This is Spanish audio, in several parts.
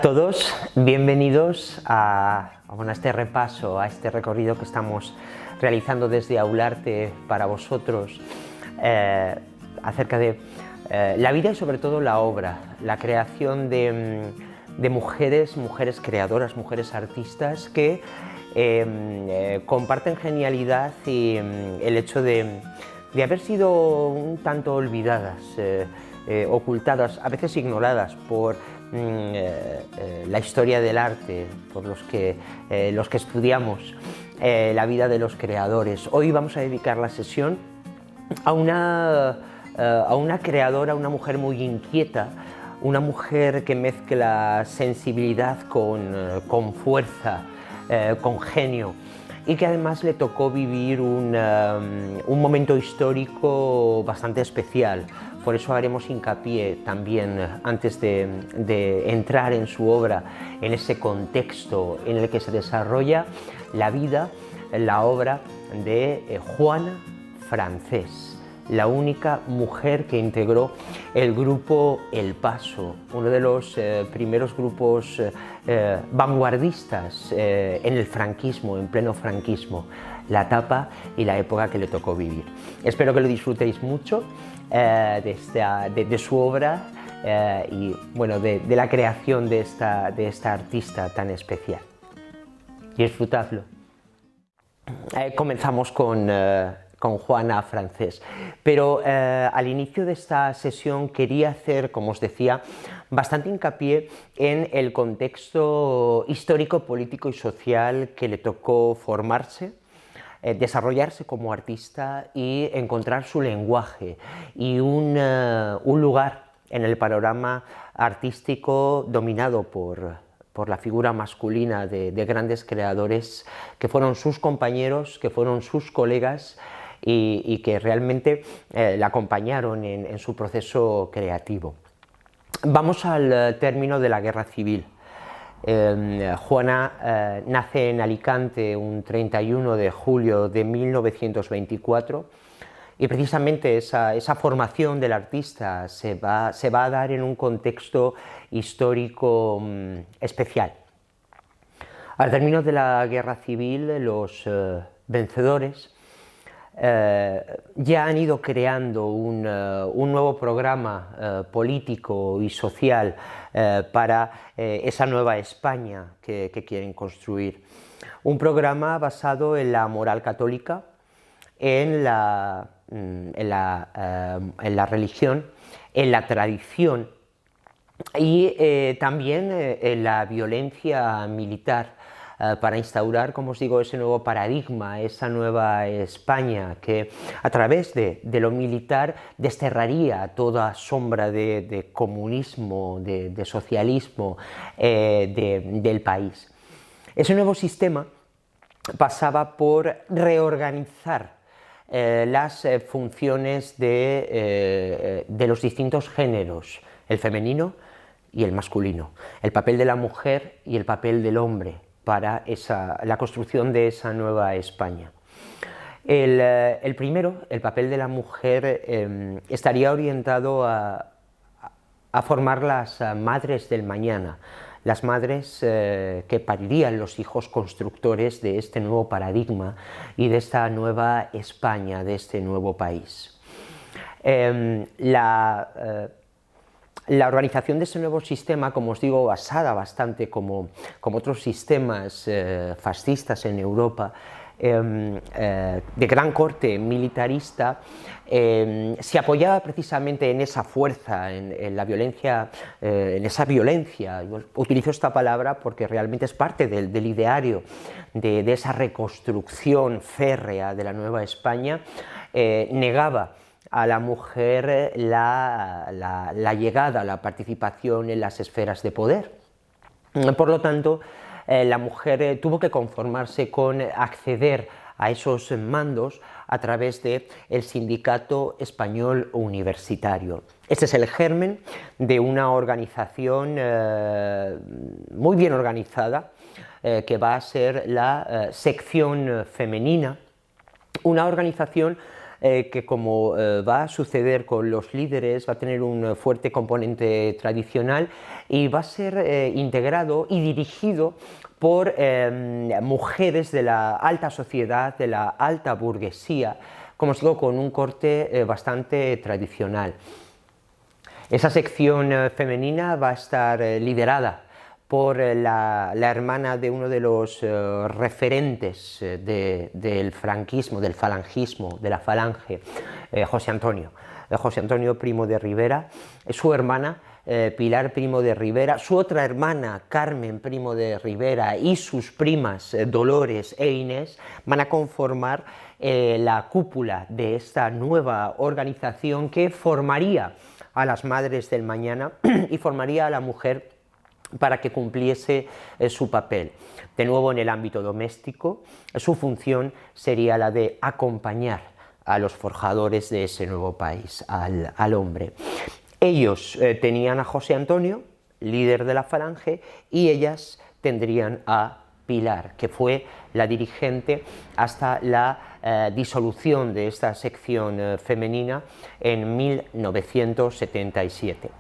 a todos, bienvenidos a este repaso, a este recorrido que estamos realizando desde Aularte para vosotros acerca de la vida y sobre todo la obra, la creación de mujeres creadoras, mujeres artistas que comparten genialidad y el hecho de haber sido un tanto olvidadas, ocultadas, a veces ignoradas por la historia del arte, por los que estudiamos la vida de los creadores. Hoy vamos a dedicar la sesión a una creadora, una mujer muy inquieta, una mujer que mezcla sensibilidad con fuerza, con genio, y que además le tocó vivir un momento histórico bastante especial. Por eso haremos hincapié también, antes de entrar en su obra, en ese contexto en el que se desarrolla la vida, la obra de Juana Francés, la única mujer que integró el grupo El Paso, uno de los primeros grupos vanguardistas en el franquismo, en pleno franquismo, la etapa y la época que le tocó vivir. Espero que lo disfrutéis mucho de su obra y bueno, de la creación de esta artista tan especial. Disfrutadlo. Comenzamos con Juana Francés, pero al inicio de esta sesión quería hacer, como os decía, bastante hincapié en el contexto histórico, político y social que le tocó formarse, desarrollarse como artista y encontrar su lenguaje y un lugar en el panorama artístico dominado por la figura masculina de grandes creadores que fueron sus compañeros, que fueron sus colegas y que realmente la acompañaron en su proceso creativo. Vamos al término de la Guerra Civil. Juana nace en Alicante un 31 de julio de 1924 y precisamente esa formación del artista se va a dar en un contexto histórico especial. Al término de la Guerra Civil, los vencedores ya han ido creando un nuevo programa político y social para esa nueva España que quieren construir. Un programa basado en la moral católica, en la religión, en la tradición y también en la violencia militar, para instaurar, como os digo, ese nuevo paradigma, esa nueva España que a través de lo militar desterraría toda sombra de comunismo, de socialismo del país. Ese nuevo sistema pasaba por reorganizar las funciones de los distintos géneros, el femenino y el masculino, el papel de la mujer y el papel del hombre, para la construcción de esa nueva España. El primero, el papel de la mujer, estaría orientado a formar las madres del mañana, las madres que parirían los hijos constructores de este nuevo paradigma y de esta nueva España, de este nuevo país. La organización de ese nuevo sistema, como os digo, basada bastante como otros sistemas fascistas en Europa, de gran corte militarista, se apoyaba precisamente en esa fuerza, en la violencia, en esa violencia. Yo utilizo esta palabra porque realmente es parte del ideario de esa reconstrucción férrea de la Nueva España. Negaba a la mujer la llegada, la participación en las esferas de poder. Por lo tanto, la mujer tuvo que conformarse con acceder a esos mandos a través del Sindicato Español Universitario. Este es el germen de una organización muy bien organizada, que va a ser la sección femenina, una organización que, como va a suceder con los líderes, va a tener un fuerte componente tradicional y va a ser integrado y dirigido por mujeres de la alta sociedad, de la alta burguesía, como os digo, con un corte bastante tradicional. Esa sección femenina va a estar liderada por la hermana de uno de los referentes del franquismo, del falangismo, de la falange, José Antonio Primo de Rivera. Su hermana, Pilar Primo de Rivera, su otra hermana, Carmen Primo de Rivera, y sus primas, Dolores e Inés, van a conformar la cúpula de esta nueva organización que formaría a las madres del mañana y formaría a la mujer para que cumpliese su papel. De nuevo, en el ámbito doméstico, su función sería la de acompañar a los forjadores de ese nuevo país, al hombre. Ellos tenían a José Antonio, líder de la falange, y ellas tendrían a Pilar, que fue la dirigente hasta la disolución de esta sección femenina en 1977.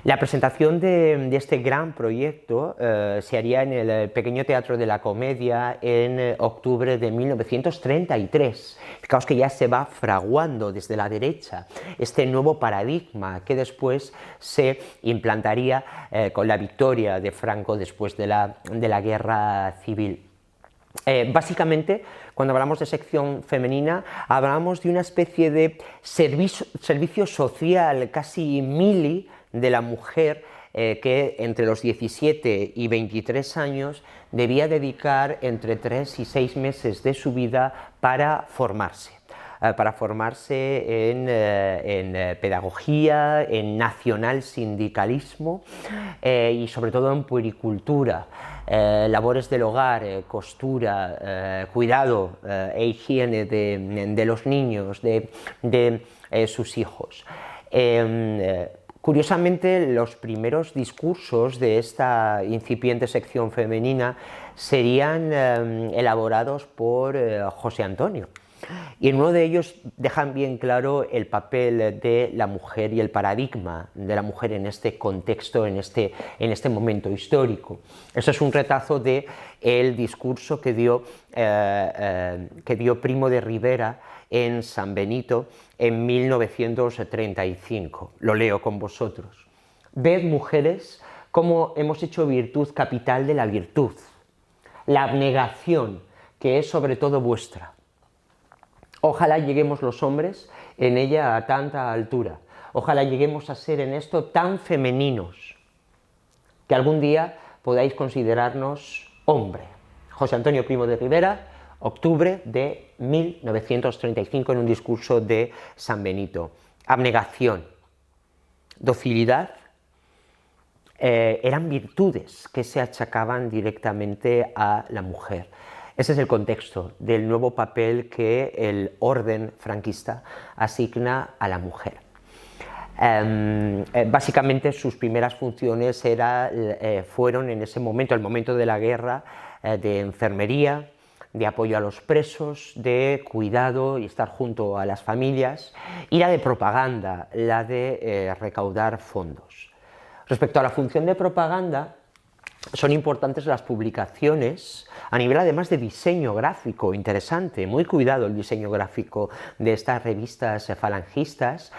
La presentación de este gran proyecto se haría en el Pequeño Teatro de la Comedia en octubre de 1933. Fijaos que ya se va fraguando desde la derecha este nuevo paradigma que después se implantaría con la victoria de Franco después de la Guerra Civil. Básicamente, cuando hablamos de sección femenina, hablamos de una especie de servicio social casi mili de la mujer que entre los 17 y 23 años debía dedicar entre 3 y 6 meses de su vida para formarse en pedagogía, en nacional sindicalismo y sobre todo en puericultura, labores del hogar, costura, cuidado e higiene de los niños, de sus hijos. Curiosamente, los primeros discursos de esta incipiente sección femenina serían elaborados por José Antonio. Y en uno de ellos dejan bien claro el papel de la mujer y el paradigma de la mujer en este contexto, en este momento histórico. Eso es un retazo del discurso que dio Primo de Rivera en San Benito en 1935. Lo leo con vosotros. Ved, mujeres, cómo hemos hecho virtud capital de la virtud, la abnegación, que es sobre todo vuestra. Ojalá lleguemos los hombres en ella a tanta altura. Ojalá lleguemos a ser en esto tan femeninos, que algún día podáis considerarnos hombre. José Antonio Primo de Rivera, octubre de 1935, en un discurso de San Benito. Abnegación, docilidad, eran virtudes que se achacaban directamente a la mujer. Ese es el contexto del nuevo papel que el orden franquista asigna a la mujer. Básicamente sus primeras funciones fueron en ese momento, el momento de la guerra, de enfermería, de apoyo a los presos, de cuidado y estar junto a las familias, y la de propaganda, la de recaudar fondos. Respecto a la función de propaganda, son importantes las publicaciones a nivel además de diseño gráfico, interesante, muy cuidado el diseño gráfico de estas revistas falangistas.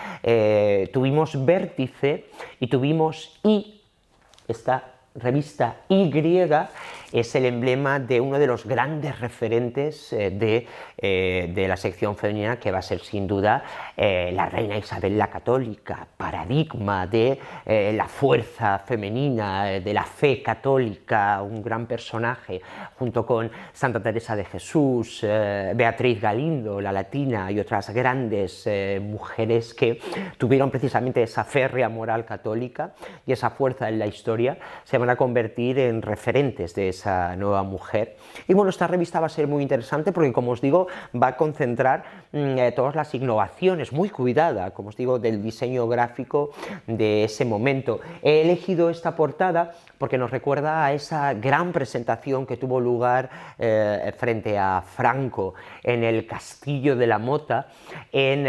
Tuvimos Vértice y tuvimos esta revista Y, es el emblema de uno de los grandes referentes de la sección femenina, que va a ser sin duda la reina Isabel la Católica, paradigma de la fuerza femenina, de la fe católica, un gran personaje, junto con Santa Teresa de Jesús, Beatriz Galindo, la latina, y otras grandes mujeres que tuvieron precisamente esa férrea moral católica y esa fuerza en la historia. Se van a convertir en referentes de esa nueva mujer. Y bueno, esta revista va a ser muy interesante porque, como os digo, va a concentrar todas las innovaciones, muy cuidada, como os digo, del diseño gráfico de ese momento. He elegido esta portada porque nos recuerda a esa gran presentación que tuvo lugar frente a Franco en el Castillo de la Mota en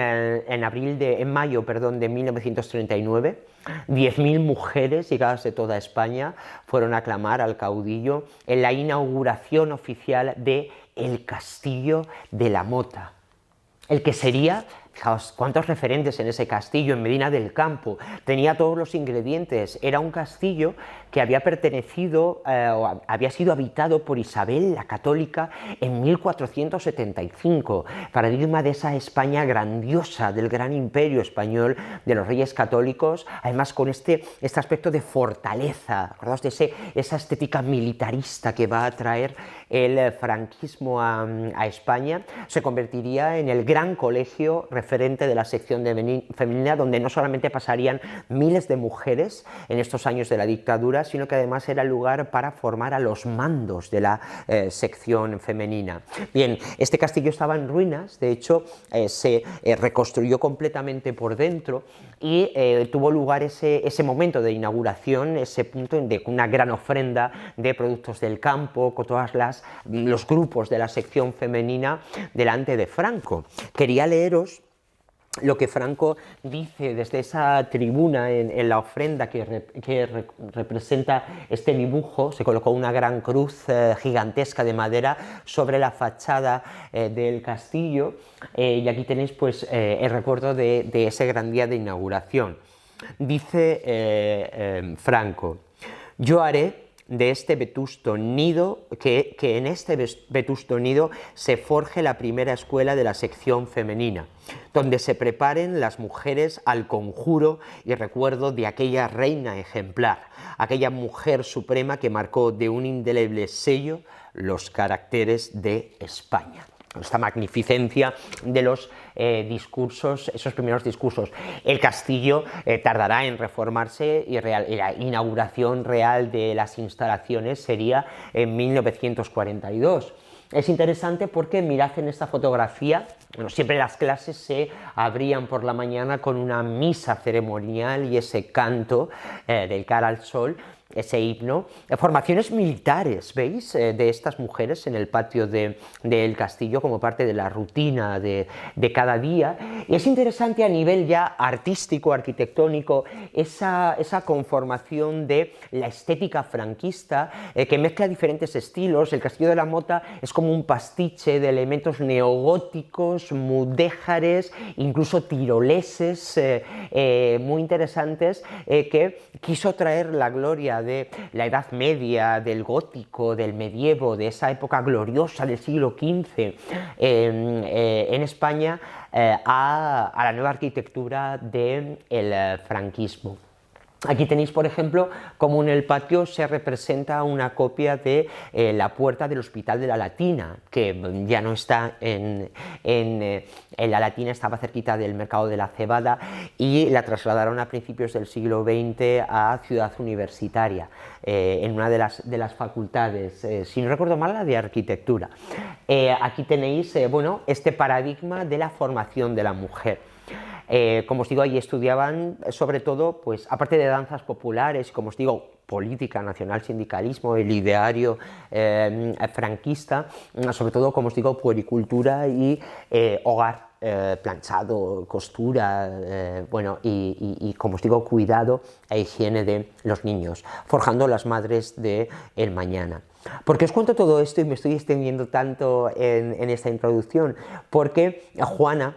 mayo de 1939. 10.000 mujeres llegadas de toda España fueron a aclamar al caudillo en la inauguración oficial de el Castillo de la Mota, el que sería, fijaos, cuántos referentes en ese castillo, en Medina del Campo, tenía todos los ingredientes, era un castillo que había pertenecido, o había sido habitado por Isabel la Católica en 1475, paradigma de esa España grandiosa, del gran imperio español, de los reyes católicos, además con este aspecto de fortaleza, acordaos de esa estética militarista que va a traer el franquismo a España. Se convertiría en el gran colegio referente de la sección femenina, donde no solamente pasarían miles de mujeres en estos años de la dictadura, sino que además era el lugar para formar a los mandos de la sección femenina. Bien, este castillo estaba en ruinas, de hecho se reconstruyó completamente por dentro y tuvo lugar ese momento de inauguración, ese punto de una gran ofrenda de productos del campo, con todos los grupos de la sección femenina delante de Franco. Quería leeros lo que Franco dice desde esa tribuna en la ofrenda que representa este dibujo. Se colocó una gran cruz gigantesca de madera sobre la fachada del castillo, y aquí tenéis pues el recuerdo de ese gran día de inauguración. Dice Franco: yo haré de este vetusto nido, que en este vetusto nido se forje la primera escuela de la sección femenina, donde se preparen las mujeres al conjuro y recuerdo de aquella reina ejemplar, aquella mujer suprema que marcó de un indeleble sello los caracteres de España. Esta magnificencia de los discursos, esos primeros discursos. El castillo tardará en reformarse y la inauguración real de las instalaciones sería en 1942. Es interesante porque mirad en esta fotografía, bueno, siempre las clases se abrían por la mañana con una misa ceremonial y ese canto del cara al sol, ese himno, formaciones militares, ¿veis?, de estas mujeres en el patio del castillo como parte de la rutina de cada día. Y es interesante a nivel ya artístico, arquitectónico, esa conformación de la estética franquista que mezcla diferentes estilos. El Castillo de la Mota es como un pastiche de elementos neogóticos, mudéjares, incluso tiroleses, muy interesantes, que quiso traer la gloria de la Edad Media, del gótico, del medievo, de esa época gloriosa del siglo XV en España, a la nueva arquitectura del franquismo. Aquí tenéis, por ejemplo, cómo en el patio se representa una copia de la puerta del Hospital de la Latina, que ya no está en la Latina, estaba cerquita del Mercado de la Cebada, y la trasladaron a principios del siglo XX a Ciudad Universitaria, en una de las facultades, si no recuerdo mal, la de Arquitectura. Aquí tenéis bueno, este paradigma de la formación de la mujer. Como os digo, allí estudiaban sobre todo, pues aparte de danzas populares, como os digo, política, nacional, sindicalismo, el ideario franquista, sobre todo, como os digo, puericultura y hogar, planchado, costura, bueno, y como os digo, cuidado e higiene de los niños, forjando las madres del mañana. ¿Por qué os cuento todo esto y me estoy extendiendo tanto en esta introducción? Porque Juana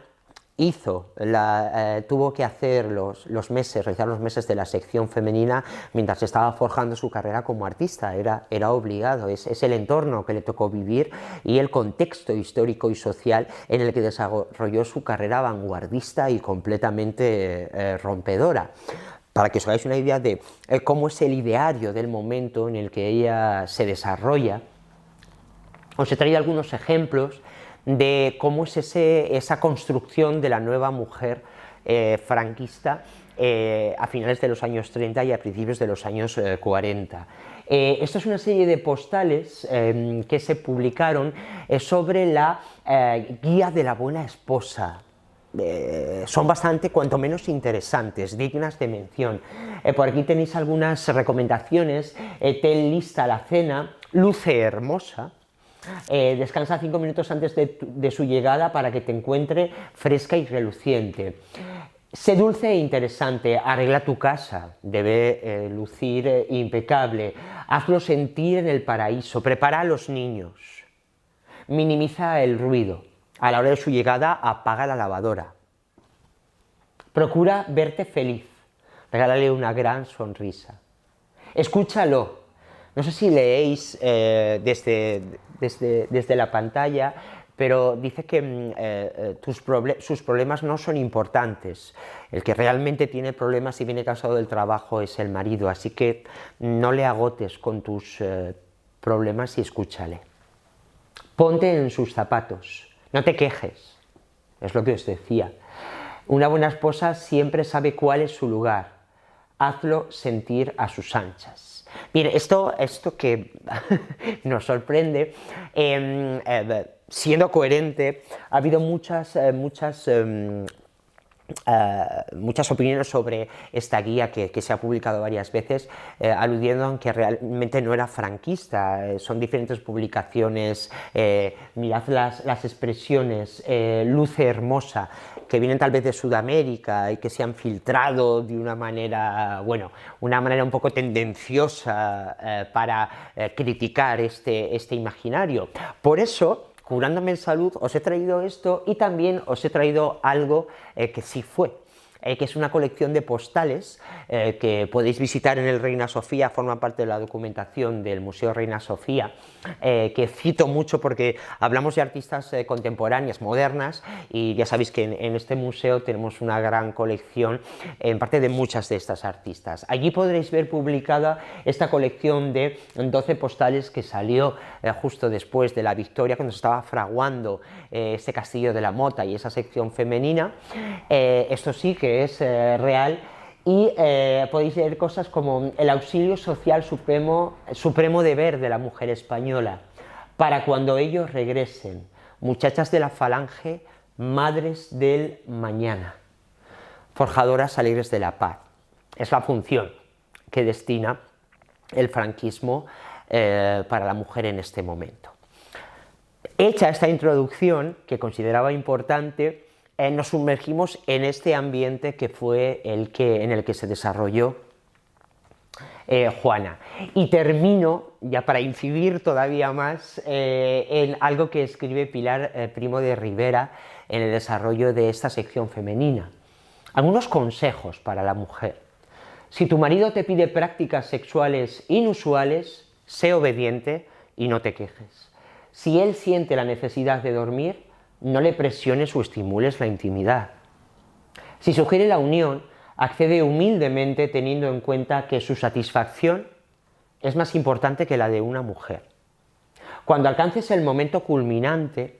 tuvo que hacer realizar los meses de la sección femenina mientras estaba forjando su carrera como artista. Era obligado, es el entorno que le tocó vivir y el contexto histórico y social en el que desarrolló su carrera vanguardista y completamente rompedora. Para que os hagáis una idea de cómo es el ideario del momento en el que ella se desarrolla, os he traído algunos ejemplos de cómo es esa construcción de la nueva mujer franquista a finales de los años 30 y a principios de los años 40. Esto es una serie de postales que se publicaron sobre la guía de la buena esposa. Son bastante, cuanto menos, interesantes, dignas de mención. Por aquí tenéis algunas recomendaciones: ten lista la cena, luce hermosa, descansa 5 minutos antes de su llegada para que te encuentre fresca y reluciente. Sé dulce e interesante, arregla tu casa, debe lucir impecable, hazlo sentir en el paraíso, prepara a los niños, minimiza el ruido, a la hora de su llegada apaga la lavadora, procura verte feliz, regálale una gran sonrisa, escúchalo. No sé si leéis desde la pantalla, pero dice que sus problemas no son importantes. El que realmente tiene problemas y viene cansado del trabajo es el marido, así que no le agotes con tus problemas y escúchale. Ponte en sus zapatos, no te quejes, es lo que os decía. Una buena esposa siempre sabe cuál es su lugar, hazlo sentir a sus anchas. Bien, esto que nos sorprende, siendo coherente, ha habido muchas opiniones sobre esta guía que se ha publicado varias veces, aludiendo a que realmente no era franquista. Son diferentes publicaciones. Mirad las expresiones luce hermosa, que vienen tal vez de Sudamérica y que se han filtrado de una manera, bueno, una manera un poco tendenciosa para criticar este imaginario. Por eso, curándome en salud, os he traído esto, y también os he traído algo que sí fue, que es una colección de postales que podéis visitar en el Reina Sofía, forma parte de la documentación del Museo Reina Sofía, que cito mucho porque hablamos de artistas contemporáneas, modernas, y ya sabéis que en este museo tenemos una gran colección, en parte de muchas de estas artistas. Allí podréis ver publicada esta colección de 12 postales que salió justo después de la victoria, cuando se estaba fraguando este Castillo de la Mota y esa sección femenina. Esto sí que es real, y podéis leer cosas como el auxilio social supremo deber de la mujer española, para cuando ellos regresen, muchachas de la falange, madres del mañana, forjadoras alegres de la paz. Es la función que destina el franquismo para la mujer en este momento. Hecha esta introducción, que consideraba importante, nos sumergimos en este ambiente que fue en el que se desarrolló Juana. Y termino, ya para incidir todavía más, en algo que escribe Pilar Primo de Rivera en el desarrollo de esta sección femenina. Algunos consejos para la mujer. Si tu marido te pide prácticas sexuales inusuales, sé obediente y no te quejes. Si él siente la necesidad de dormir, no le presiones o estimules la intimidad. Si sugiere la unión, accede humildemente teniendo en cuenta que su satisfacción es más importante que la de una mujer. Cuando alcances el momento culminante,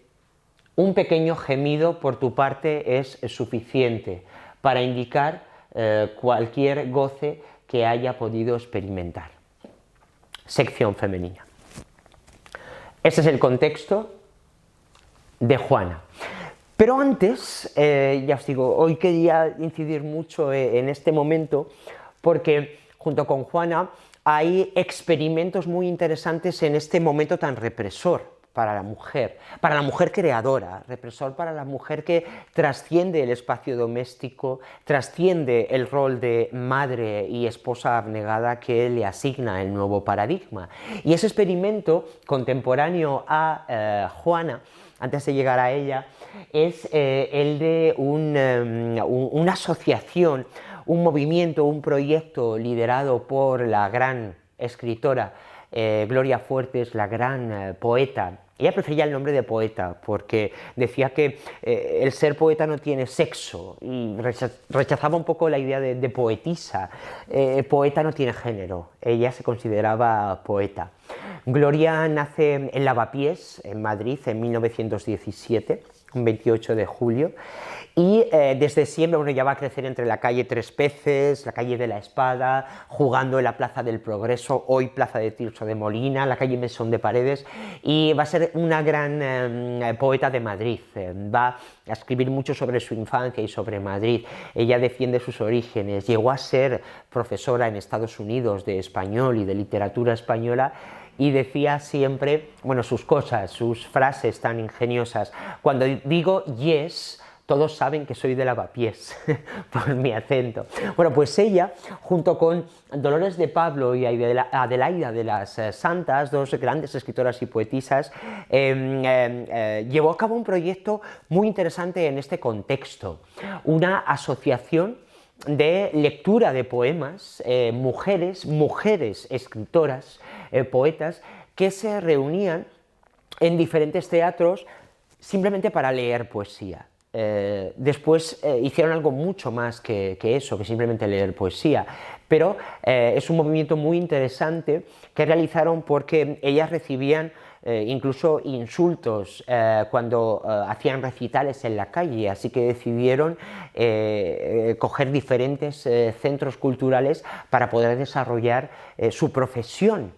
un pequeño gemido por tu parte es suficiente para indicar cualquier goce que haya podido experimentar. Sección femenina. Este es el contexto de Juana. Pero antes, ya os digo, hoy quería incidir mucho en este momento, porque junto con Juana hay experimentos muy interesantes en este momento tan represor para la mujer creadora, represor para la mujer que trasciende el espacio doméstico, trasciende el rol de madre y esposa abnegada que le asigna el nuevo paradigma. Y ese experimento contemporáneo a Juana, antes de llegar a ella, es el de una asociación, un movimiento, un proyecto liderado por la gran escritora Gloria Fuertes, la gran poeta. Ella prefería el nombre de poeta porque decía que el ser poeta no tiene sexo, y rechazaba un poco la idea de poetisa. Poeta no tiene género, ella se consideraba poeta. Gloria nace en Lavapiés, en Madrid, en 1917. un 28 de julio, y desde siempre, bueno, ya va a crecer entre la calle Tres Peces, la calle de la Espada, jugando en la Plaza del Progreso, hoy Plaza de Tirso de Molina, la calle Mesón de Paredes, y va a ser una gran poeta de Madrid. Va a escribir mucho sobre su infancia y sobre Madrid. Ella defiende sus orígenes, llegó a ser profesora en Estados Unidos de español y de literatura española, y decía siempre, bueno, sus cosas, sus frases tan ingeniosas. Cuando digo yes, todos saben que soy de Lavapiés, por mi acento. Bueno, pues ella, junto con Dolores de Pablo y Adelaida de las Santas, dos grandes escritoras y poetisas, llevó a cabo un proyecto muy interesante en este contexto, una asociación de lectura de poemas, mujeres escritoras, poetas, que se reunían en diferentes teatros simplemente para leer poesía. Después hicieron algo mucho más que eso, que simplemente leer poesía, pero es un movimiento muy interesante que realizaron porque ellas recibían incluso insultos cuando hacían recitales en la calle, así que decidieron coger diferentes centros culturales para poder desarrollar su profesión,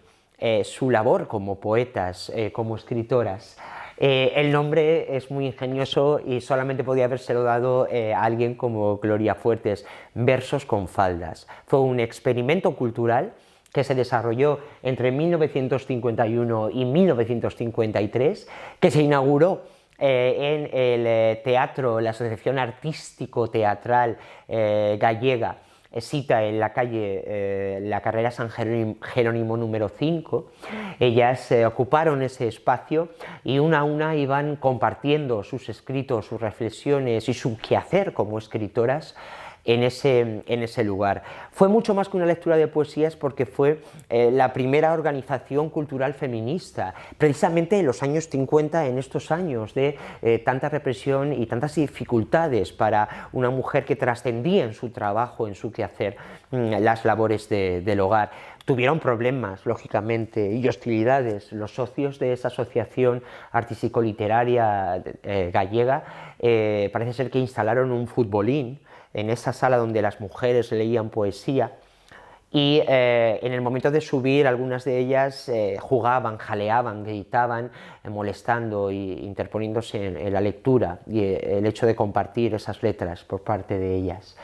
su labor como poetas, como escritoras. El nombre es muy ingenioso y solamente podía habérselo dado a alguien como Gloria Fuertes, Versos con faldas. Fue un experimento cultural que se desarrolló entre 1951 y 1953, que se inauguró en el teatro, la Asociación Artístico Teatral Gallega, cita en la calle, la carrera San Jerónimo número 5. Ellas ocuparon ese espacio y una a una iban compartiendo sus escritos, sus reflexiones y su quehacer como escritoras en ese lugar. Fue mucho más que una lectura de poesías porque fue la primera organización cultural feminista, precisamente en los años 50, en estos años de tanta represión y tantas dificultades para una mujer que trascendía en su trabajo, en su quehacer, las labores del hogar. Tuvieron problemas, lógicamente, y hostilidades. Los socios de esa asociación artístico-literaria gallega parece ser que instalaron un futbolín en esa sala donde las mujeres leían poesía, y en el momento de subir algunas de ellas jugaban, jaleaban, gritaban, molestando e interponiéndose en la lectura y el hecho de compartir esas letras por parte de ellas.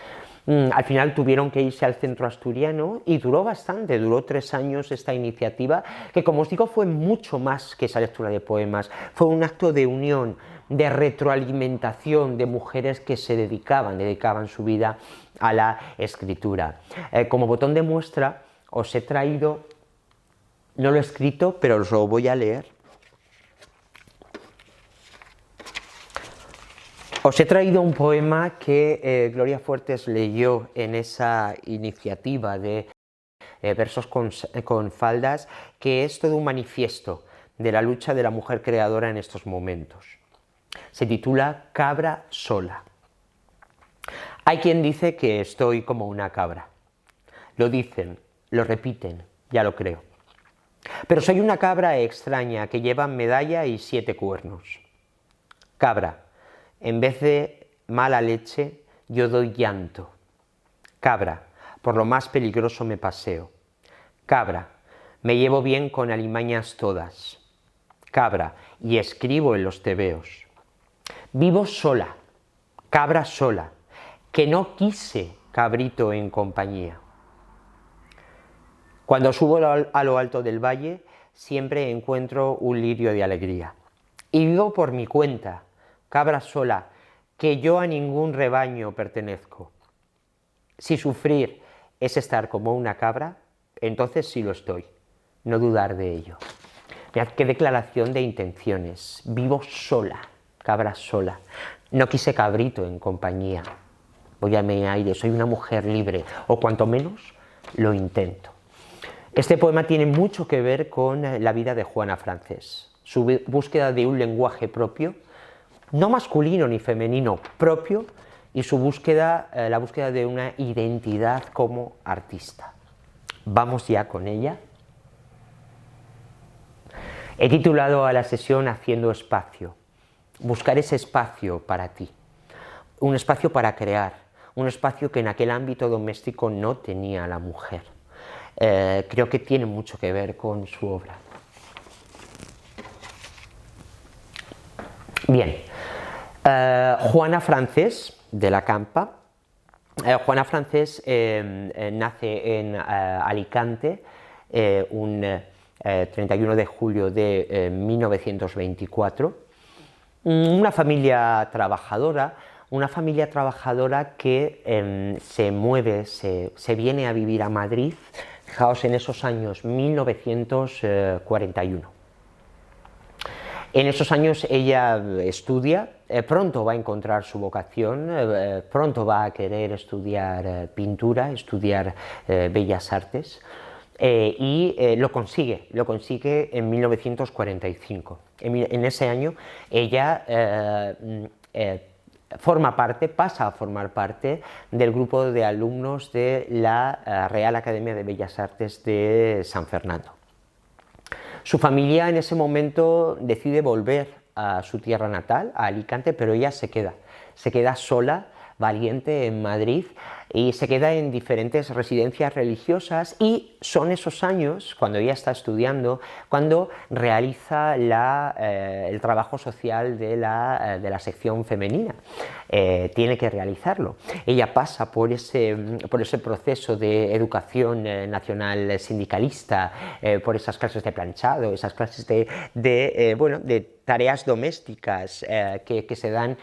Al final tuvieron que irse al centro asturiano y duró bastante, duró 3 años esta iniciativa, que como os digo fue mucho más que esa lectura de poemas, fue un acto de unión, de retroalimentación de mujeres que se dedicaban su vida a la escritura. Como botón de muestra os he traído, no lo he escrito, pero os lo voy a leer. Os he traído un poema que Gloria Fuertes leyó en esa iniciativa de Versos con faldas, que es todo un manifiesto de la lucha de la mujer creadora en estos momentos. Se titula Cabra sola. Hay quien dice que estoy como una cabra. Lo dicen, lo repiten, ya lo creo. Pero soy una cabra extraña que lleva medalla y 7 cuernos. Cabra, en vez de mala leche, yo doy llanto. Cabra, por lo más peligroso me paseo. Cabra, me llevo bien con alimañas todas. Cabra, y escribo en los tebeos. Vivo sola, cabra sola, que no quise cabrito en compañía. Cuando subo a lo alto del valle, siempre encuentro un lirio de alegría. Y vivo por mi cuenta, cabra sola, que yo a ningún rebaño pertenezco. Si sufrir es estar como una cabra, entonces sí lo estoy, no dudar de ello. Mirad qué declaración de intenciones. Vivo sola, cabra sola. No quise cabrito en compañía. Voy a mi aire, soy una mujer libre, o cuanto menos lo intento. Este poema tiene mucho que ver con la vida de Juana Francés, su búsqueda de un lenguaje propio, no masculino ni femenino, propio, y su búsqueda, la búsqueda de una identidad como artista. Vamos ya con ella. He titulado a la sesión Haciendo espacio. buscar ese espacio para ti, un espacio para crear, un espacio que en aquel ámbito doméstico no tenía la mujer. Creo que tiene mucho que ver con su obra. Bien, Juana Francés de la Campa. Juana Francés nace en Alicante un 31 de julio de 1924. Una familia trabajadora que se mueve, se viene a vivir a Madrid, fijaos en esos años 1941. En esos años ella estudia, pronto va a encontrar su vocación, pronto va a querer estudiar pintura, estudiar bellas artes, y lo consigue en 1945. En ese año ella pasa a formar parte del grupo de alumnos de la Real Academia de Bellas Artes de San Fernando. Su familia en ese momento decide volver a su tierra natal, a Alicante, pero ella se queda sola, valiente, en Madrid, y se queda en diferentes residencias religiosas, y son esos años, cuando ella está estudiando, cuando realiza el trabajo social de la sección femenina. Tiene que realizarlo. Ella pasa por ese proceso de educación nacional sindicalista, por esas clases de planchado, esas clases de tareas domésticas que se dan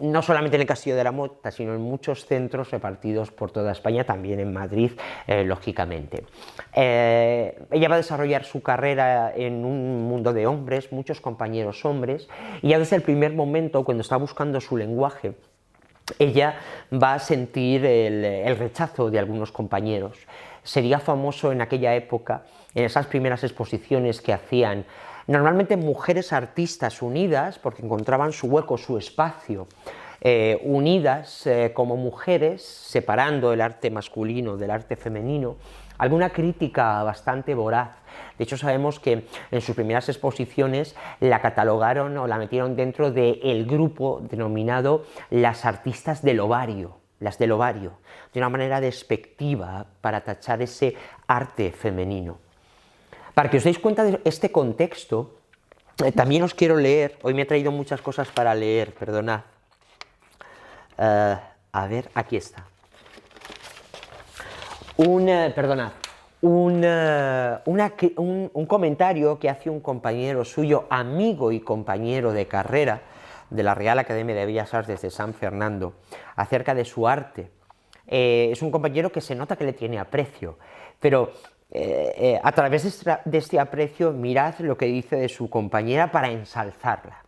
no solamente en el Castillo de la Mota, sino en muchos centros repartidos por toda España, también en Madrid, lógicamente. Ella va a desarrollar su carrera en un mundo de hombres, muchos compañeros hombres, y ya desde el primer momento, cuando está buscando su lenguaje, ella va a sentir el rechazo de algunos compañeros. Sería famoso en aquella época, en esas primeras exposiciones que hacían normalmente mujeres artistas unidas, porque encontraban su hueco, su espacio, unidas como mujeres, separando el arte masculino del arte femenino, alguna crítica bastante voraz. De hecho, sabemos que en sus primeras exposiciones la catalogaron o la metieron dentro del grupo denominado las artistas del ovario, las del ovario, de una manera despectiva para tachar ese arte femenino. Para que os deis cuenta de este contexto, también os quiero leer, hoy me he traído muchas cosas para leer, perdonad. A ver, aquí está. Un comentario que hace un compañero suyo, amigo y compañero de carrera de la Real Academia de Bellas Artes de San Fernando, acerca de su arte. Es un compañero que se nota que le tiene aprecio, pero a través de este aprecio, mirad lo que dice de su compañera para ensalzarla.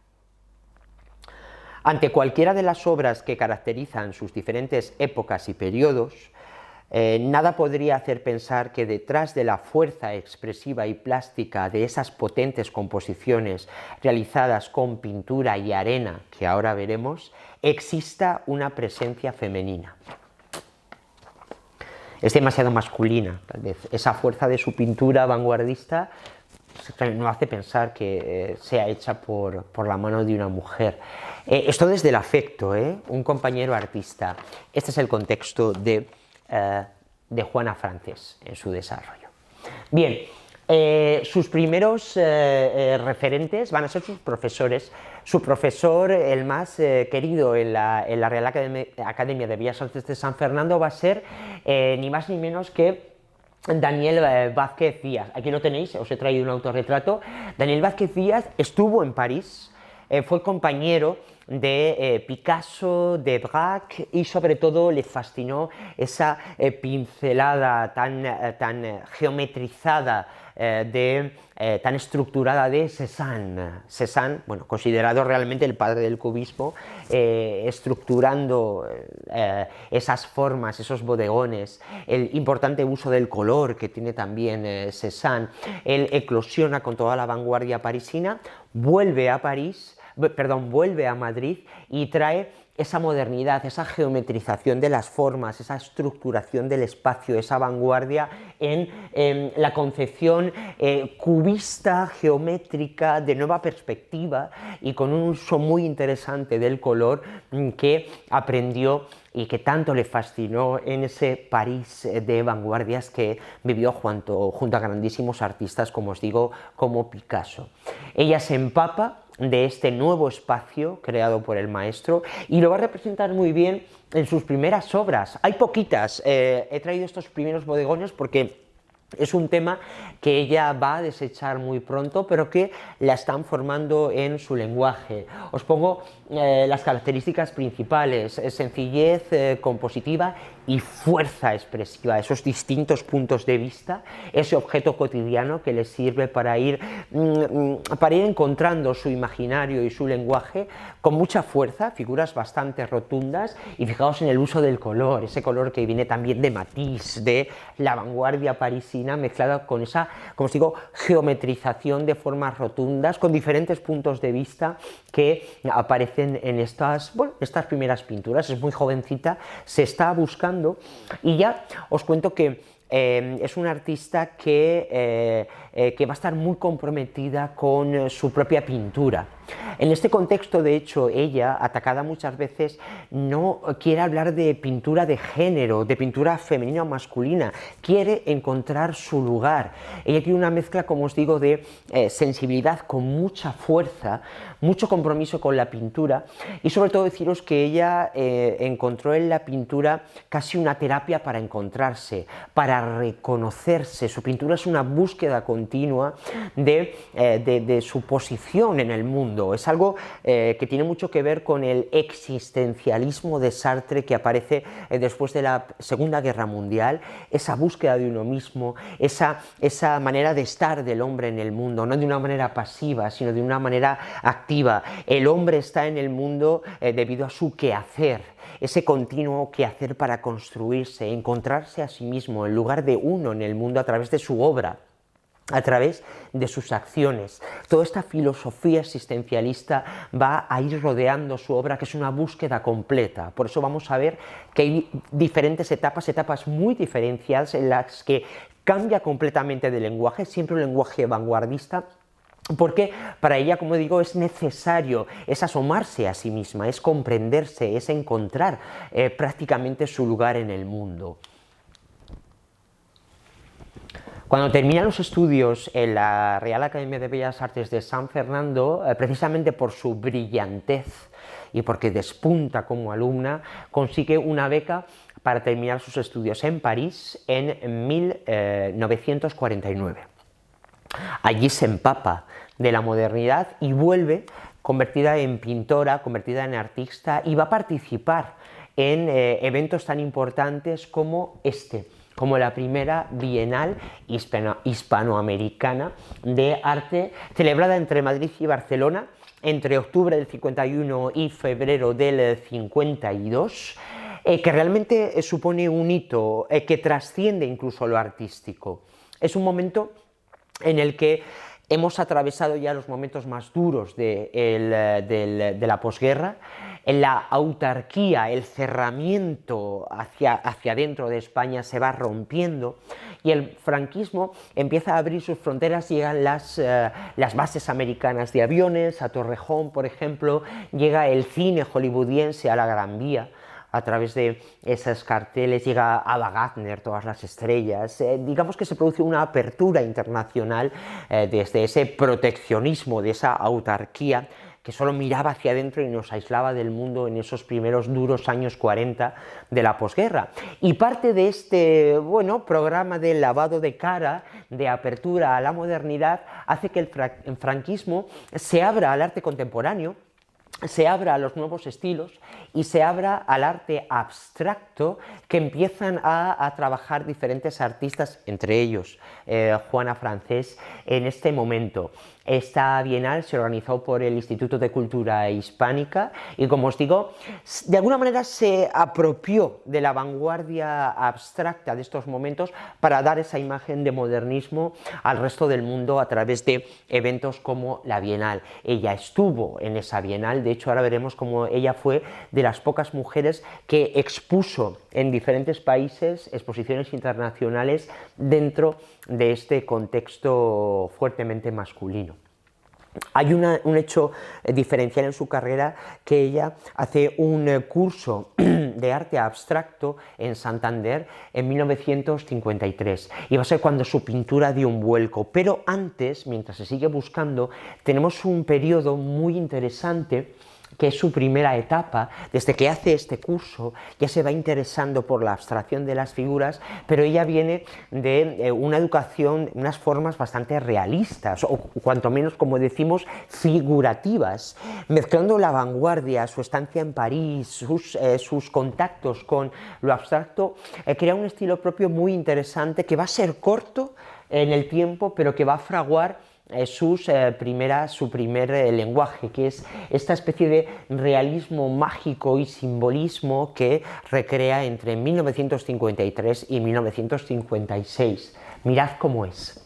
Ante cualquiera de las obras que caracterizan sus diferentes épocas y periodos, nada podría hacer pensar que detrás de la fuerza expresiva y plástica de esas potentes composiciones realizadas con pintura y arena, que ahora veremos, exista una presencia femenina. Es demasiado masculina, tal vez. Esa fuerza de su pintura vanguardista no hace pensar que sea hecha por la mano de una mujer. Esto desde el afecto, un compañero artista. Este es el contexto de Juana Francés en su desarrollo. Bien, sus primeros referentes van a ser sus profesores. Su profesor, el más querido en la Real Academia de Bellas Artes de San Fernando, va a ser ni más ni menos que Daniel Vázquez Díaz. Aquí lo tenéis, os he traído un autorretrato. Daniel Vázquez Díaz estuvo en París, fue compañero de Picasso, de Braque, y sobre todo le fascinó esa pincelada tan geometrizada, tan estructurada de Cézanne. Cézanne, bueno, considerado realmente el padre del cubismo, estructurando esas formas, esos bodegones, el importante uso del color que tiene también Cézanne. Él eclosiona con toda la vanguardia parisina, vuelve a París, vuelve a Madrid y trae esa modernidad, esa geometrización de las formas, esa estructuración del espacio, esa vanguardia en la concepción cubista, geométrica, de nueva perspectiva y con un uso muy interesante del color que aprendió y que tanto le fascinó en ese París de vanguardias que vivió junto a grandísimos artistas, como os digo, como Picasso. Ella se empapa de este nuevo espacio creado por el maestro y lo va a representar muy bien en sus primeras obras. Hay poquitas, he traído estos primeros bodegones porque es un tema que ella va a desechar muy pronto, pero que la están formando en su lenguaje. Os pongo las características principales: sencillez compositiva y fuerza expresiva, esos distintos puntos de vista, ese objeto cotidiano que les sirve para ir encontrando su imaginario y su lenguaje con mucha fuerza, figuras bastante rotundas, y fijaos en el uso del color, ese color que viene también de Matisse, de la vanguardia parisina, mezclada con esa, como os digo, geometrización de formas rotundas, con diferentes puntos de vista que aparecen en estas primeras pinturas. Es muy jovencita, se está buscando, y ya os cuento que es una artista que va a estar muy comprometida con su propia pintura. En este contexto, de hecho, ella, atacada muchas veces, no quiere hablar de pintura de género, de pintura femenina o masculina, quiere encontrar su lugar. Ella tiene una mezcla, como os digo, de sensibilidad con mucha fuerza, mucho compromiso con la pintura, y sobre todo deciros que ella encontró en la pintura casi una terapia para encontrarse, para reconocerse. Su pintura es una búsqueda continua de su posición en el mundo. Es algo que tiene mucho que ver con el existencialismo de Sartre, que aparece después de la Segunda Guerra Mundial, esa búsqueda de uno mismo, esa manera de estar del hombre en el mundo, no de una manera pasiva, sino de una manera activa. El hombre está en el mundo debido a su quehacer, ese continuo quehacer para construirse, encontrarse a sí mismo, en lugar de uno en el mundo a través de su obra, a través de sus acciones. Toda esta filosofía existencialista va a ir rodeando su obra, que es una búsqueda completa. Por eso vamos a ver que hay diferentes etapas muy diferenciadas, en las que cambia completamente de lenguaje, siempre un lenguaje vanguardista, porque para ella, como digo, es necesario, es asomarse a sí misma, es comprenderse, es encontrar prácticamente su lugar en el mundo. Cuando termina los estudios en la Real Academia de Bellas Artes de San Fernando, precisamente por su brillantez y porque despunta como alumna, consigue una beca para terminar sus estudios en París en 1949. Allí se empapa de la modernidad y vuelve convertida en pintora, convertida en artista, y va a participar en eventos tan importantes como como la primera Bienal Hispanoamericana de Arte, celebrada entre Madrid y Barcelona entre octubre del 51 y febrero del 52, que realmente supone un hito que trasciende incluso lo artístico. Es un momento en el que hemos atravesado ya los momentos más duros de la posguerra. La autarquía, el cerramiento hacia dentro de España se va rompiendo y el franquismo empieza a abrir sus fronteras. Llegan las bases americanas de aviones a Torrejón, por ejemplo, llega el cine hollywoodiense a la Gran Vía. A través de esos carteles llega Ava Gardner, todas las estrellas. Digamos que se produce una apertura internacional desde ese proteccionismo, de esa autarquía que solo miraba hacia adentro y nos aislaba del mundo en esos primeros duros años 40 de la posguerra. Y parte de este programa de lavado de cara, de apertura a la modernidad, hace que el franquismo se abra al arte contemporáneo se abra a los nuevos estilos y se abra al arte abstracto que empiezan a trabajar diferentes artistas, entre ellos Juana Francés, en este momento. Esta bienal se organizó por el Instituto de Cultura Hispánica y, como os digo, de alguna manera se apropió de la vanguardia abstracta de estos momentos para dar esa imagen de modernismo al resto del mundo a través de eventos como la Bienal. Ella estuvo en esa Bienal, de hecho ahora veremos cómo ella fue de las pocas mujeres que expuso en diferentes países exposiciones internacionales dentro de este contexto fuertemente masculino. Hay un hecho diferencial en su carrera, que ella hace un curso de arte abstracto en Santander en 1953 y va a ser cuando su pintura dio un vuelco, pero antes, mientras se sigue buscando, tenemos un periodo muy interesante que es su primera etapa. Desde que hace este curso ya se va interesando por la abstracción de las figuras, pero ella viene de una educación, unas formas bastante realistas, o cuanto menos, como decimos, figurativas, mezclando la vanguardia, su estancia en París, sus contactos con lo abstracto, crea un estilo propio muy interesante que va a ser corto en el tiempo, pero que va a fraguar su primer lenguaje, que es esta especie de realismo mágico y simbolismo que recrea entre 1953 y 1956. Mirad cómo es.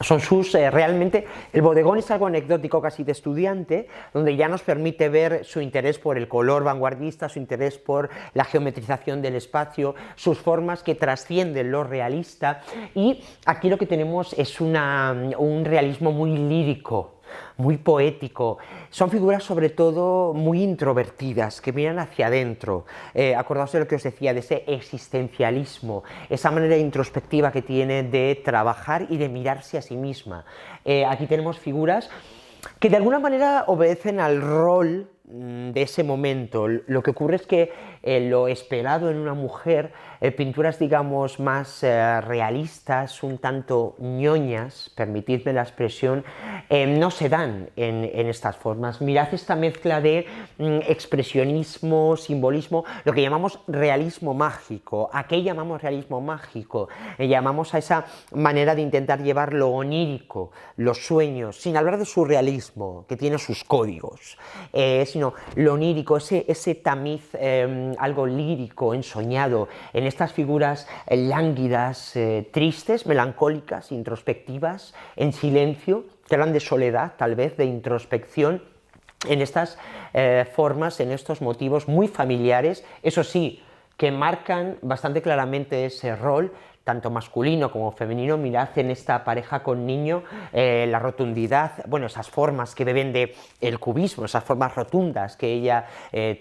Son realmente, el bodegón es algo anecdótico, casi de estudiante, donde ya nos permite ver su interés por el color vanguardista, su interés por la geometrización del espacio, sus formas que trascienden lo realista, y aquí lo que tenemos es un realismo muy lírico, muy poético. Son figuras sobre todo muy introvertidas, que miran hacia adentro. Acordaos de lo que os decía, de ese existencialismo, esa manera introspectiva que tiene de trabajar y de mirarse a sí misma. Aquí tenemos figuras que de alguna manera obedecen al rol de ese momento. Lo que ocurre es que lo esperado en una mujer, pinturas digamos más realistas, un tanto ñoñas, permitidme la expresión, no se dan en estas formas. Mirad esta mezcla de expresionismo, simbolismo, lo que llamamos realismo mágico. ¿A qué llamamos realismo mágico? Llamamos a esa manera de intentar llevar lo onírico, los sueños, sin hablar de surrealismo, que tiene sus códigos, sino lo onírico, ese tamiz algo lírico, ensoñado, en estas figuras lánguidas, tristes, melancólicas, introspectivas, en silencio, que hablan de soledad, tal vez, de introspección, en estas formas, en estos motivos muy familiares, eso sí, que marcan bastante claramente ese rol, tanto masculino como femenino. Mirad en esta pareja con niño la rotundidad, bueno, esas formas que beben del cubismo, esas formas rotundas que ella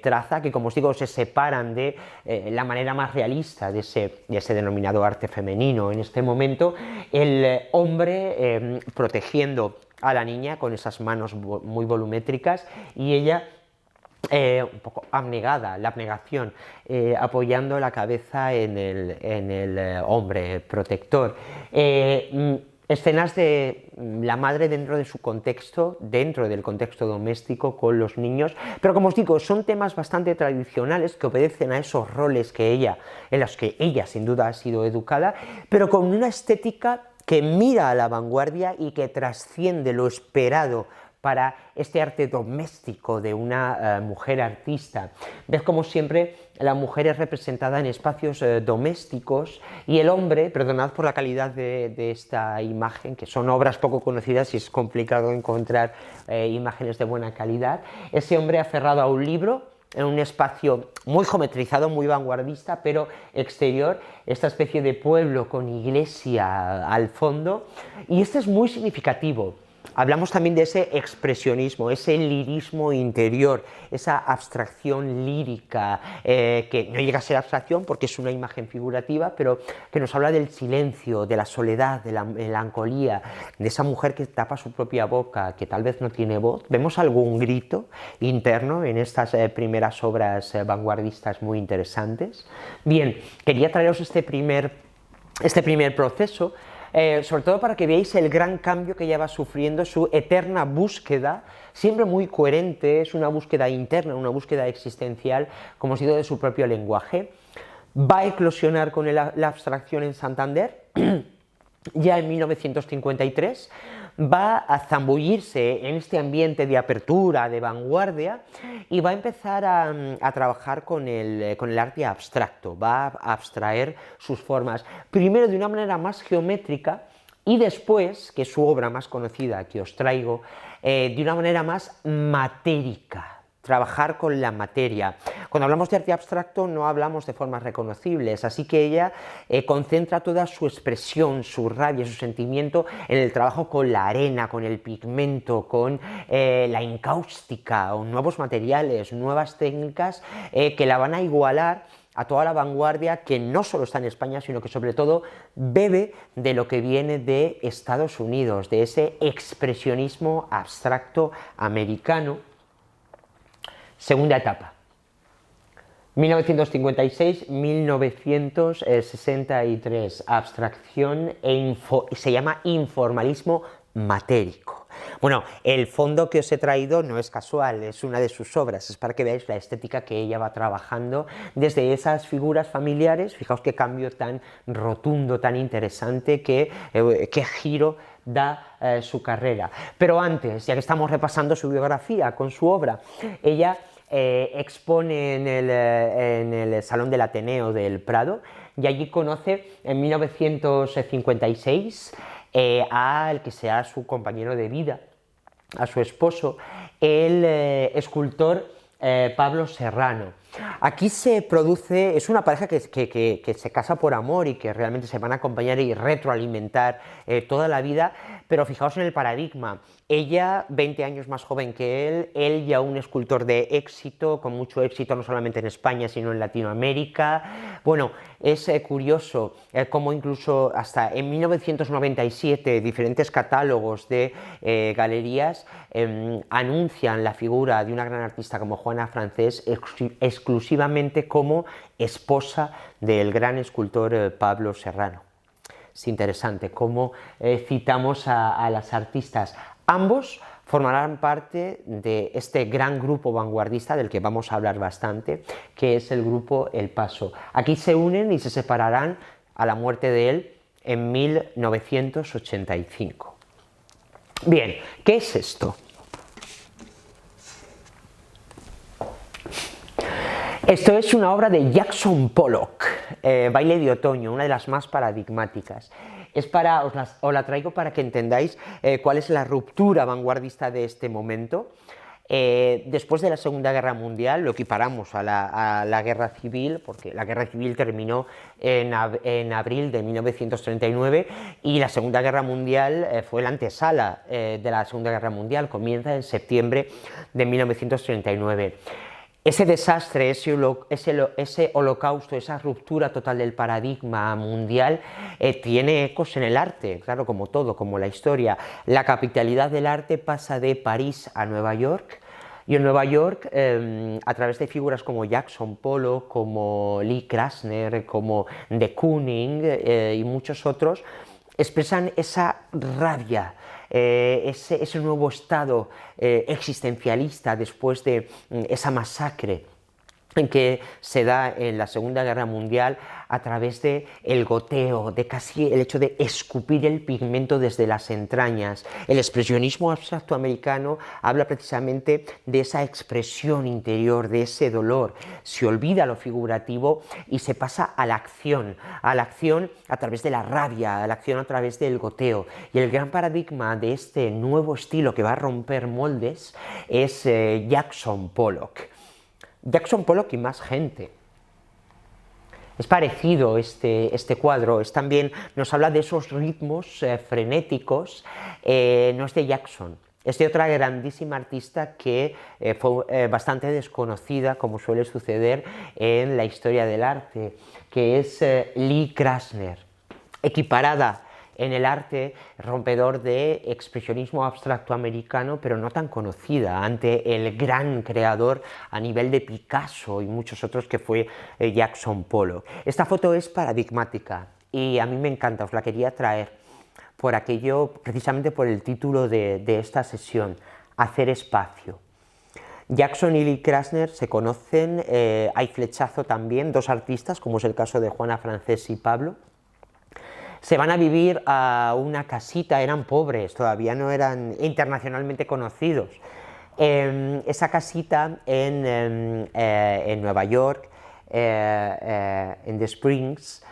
traza, que como os digo se separan de la manera más realista de ese denominado arte femenino. En este momento el hombre protegiendo a la niña con esas manos muy volumétricas y ella un poco abnegada, la abnegación, apoyando la cabeza en el hombre protector. Escenas de la madre dentro de su contexto, dentro del contexto doméstico con los niños, pero como os digo, son temas bastante tradicionales que obedecen a esos roles en los que ella sin duda ha sido educada, pero con una estética que mira a la vanguardia y que trasciende lo esperado para este arte doméstico de una mujer artista. Ves como siempre la mujer es representada en espacios domésticos y el hombre, perdonad por la calidad de esta imagen, que son obras poco conocidas y es complicado encontrar imágenes de buena calidad, ese hombre aferrado a un libro, en un espacio muy geometrizado, muy vanguardista, pero exterior, esta especie de pueblo con iglesia al fondo, y este es muy significativo. Hablamos también de ese expresionismo, ese lirismo interior, esa abstracción lírica, que no llega a ser abstracción porque es una imagen figurativa, pero que nos habla del silencio, de la soledad, de la melancolía, de esa mujer que tapa su propia boca, que tal vez no tiene voz. Vemos algún grito interno en estas primeras obras vanguardistas muy interesantes. Bien, quería traeros este primer proceso sobre todo para que veáis el gran cambio que ella va sufriendo, su eterna búsqueda, siempre muy coherente, es una búsqueda interna, una búsqueda existencial, como os digo, de su propio lenguaje. Va a eclosionar con la abstracción en Santander, ya en 1953, va a zambullirse en este ambiente de apertura, de vanguardia, y va a empezar a trabajar con el arte abstracto, va a abstraer sus formas, primero de una manera más geométrica, y después, que es su obra más conocida que os traigo, de una manera más matérica, trabajar con la materia. Cuando hablamos de arte abstracto no hablamos de formas reconocibles, así que ella concentra toda su expresión, su rabia, su sentimiento en el trabajo con la arena, con el pigmento, con la encáustica, o nuevos materiales, nuevas técnicas que la van a igualar a toda la vanguardia que no solo está en España, sino que sobre todo bebe de lo que viene de Estados Unidos, de ese expresionismo abstracto americano. Segunda etapa, 1956-1963, abstracción se llama informalismo matérico. Bueno, el fondo que os he traído no es casual, es una de sus obras, es para que veáis la estética que ella va trabajando desde esas figuras familiares. Fijaos qué cambio tan rotundo, tan interesante, qué giro da su carrera. Pero antes, ya que estamos repasando su biografía con su obra, ella expone en el Salón del Ateneo del Prado, y allí conoce en 1956 al que sea su compañero de vida, a su esposo, el escultor Pablo Serrano. Aquí se produce, es una pareja que se casa por amor y que realmente se van a acompañar y retroalimentar toda la vida, pero fijaos en el paradigma. Ella, 20 años más joven que él ya un escultor de éxito, con mucho éxito no solamente en España, sino en Latinoamérica. Bueno, es curioso cómo incluso hasta en 1997 diferentes catálogos de galerías anuncian la figura de una gran artista como Juana Francés exclusivamente como esposa del gran escultor Pablo Serrano. Es interesante cómo citamos a las artistas. Ambos formarán parte de este gran grupo vanguardista del que vamos a hablar bastante, que es el grupo El Paso. Aquí se unen y se separarán a la muerte de él en 1985. Bien, ¿qué es esto? Esto es una obra de Jackson Pollock, Baile de Otoño, una de las más paradigmáticas. Os la traigo para que entendáis cuál es la ruptura vanguardista de este momento. Después de la Segunda Guerra Mundial, lo equiparamos a la Guerra Civil, porque la Guerra Civil terminó en abril de 1939 y la Segunda Guerra Mundial fue la antesala de la Segunda Guerra Mundial, comienza en septiembre de 1939. Ese desastre, ese holocausto, esa ruptura total del paradigma mundial tiene ecos en el arte, claro, como todo, como la historia. La capitalidad del arte pasa de París a Nueva York, y en Nueva York, a través de figuras como Jackson Pollock, como Lee Krasner, como de Kooning y muchos otros, expresan esa rabia, ese nuevo estado existencialista después de esa masacre que se da en la Segunda Guerra Mundial a través del goteo, de casi el hecho de escupir el pigmento desde las entrañas. El expresionismo abstracto americano habla precisamente de esa expresión interior, de ese dolor. Se olvida lo figurativo y se pasa a la acción a través de la rabia, a la acción a través del goteo. Y el gran paradigma de este nuevo estilo que va a romper moldes es Jackson Pollock. Jackson Pollock y más gente. Es parecido este cuadro, también nos habla de esos ritmos frenéticos, no es de Jackson, es de otra grandísima artista que fue bastante desconocida, como suele suceder en la historia del arte, que es Lee Krasner, equiparada en el arte rompedor de expresionismo abstracto americano, pero no tan conocida ante el gran creador a nivel de Picasso y muchos otros que fue Jackson Pollock. Esta foto es paradigmática y a mí me encanta, os la quería traer. por aquello, precisamente por el título de esta sesión, Hacer espacio. Jackson y Lee Krasner se conocen, hay flechazo también, dos artistas, como es el caso de Juana Francés y Pablo. Se van a vivir a una casita, eran pobres, todavía no eran internacionalmente conocidos. Esa casita en Nueva York, en The Springs,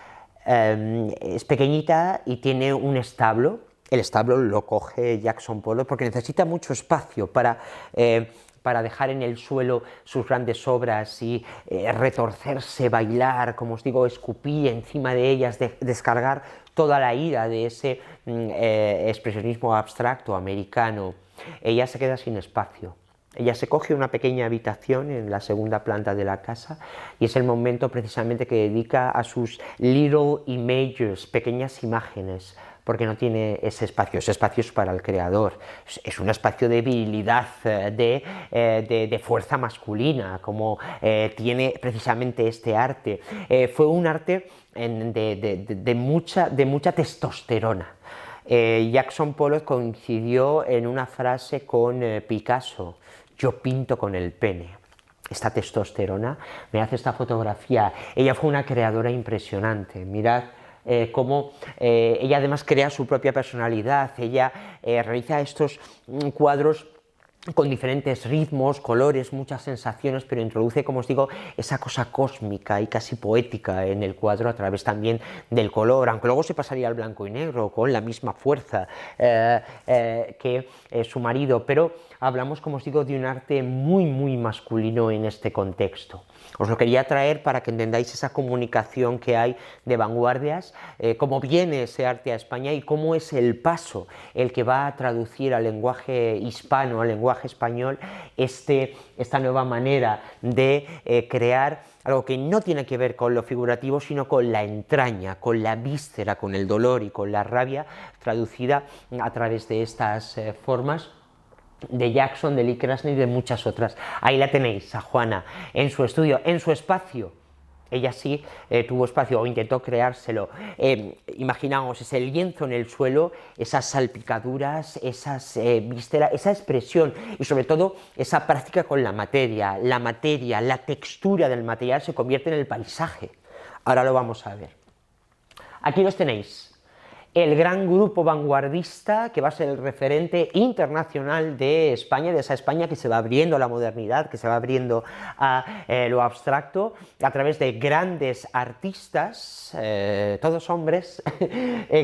es pequeñita y tiene un establo. El establo lo coge Jackson Pollock porque necesita mucho espacio para dejar en el suelo sus grandes obras y retorcerse, bailar, como os digo, escupir encima de ellas, descargar toda la ira de ese expresionismo abstracto americano. Ella se queda sin espacio. Ella se coge una pequeña habitación en la segunda planta de la casa y es el momento precisamente que dedica a sus little images, pequeñas imágenes, porque no tiene ese espacio es para el creador, es un espacio de virilidad, de fuerza masculina, como tiene precisamente este arte. Fue un arte de mucha testosterona. Jackson Pollock coincidió en una frase con Picasso: yo pinto con el pene. Esta testosterona, mirad esta fotografía, ella fue una creadora impresionante, mirad cómo ella además crea su propia personalidad, ella realiza estos cuadros con diferentes ritmos, colores, muchas sensaciones, pero introduce, como os digo, esa cosa cósmica y casi poética en el cuadro a través también del color, aunque luego se pasaría al blanco y negro con la misma fuerza que su marido, pero hablamos, como os digo, de un arte muy masculino en este contexto. Os lo quería traer para que entendáis esa comunicación que hay de vanguardias, cómo viene ese arte a España y cómo es el paso el que va a traducir al lenguaje hispano, al lenguaje español, esta nueva manera de crear algo que no tiene que ver con lo figurativo, sino con la entraña, con la víscera, con el dolor y con la rabia, traducida a través de estas formas de Jackson, de Lee Krasner y de muchas otras. Ahí la tenéis, a Juana, en su estudio, en su espacio. Ella sí tuvo espacio o intentó creárselo. Imaginaos ese lienzo en el suelo, esas salpicaduras, esas vísceras, esa expresión y sobre todo esa práctica con la materia, la textura del material se convierte en el paisaje. Ahora lo vamos a ver. Aquí los tenéis. El gran grupo vanguardista que va a ser el referente internacional de España, de esa España que se va abriendo a la modernidad, que se va abriendo a lo abstracto, a través de grandes artistas, todos hombres,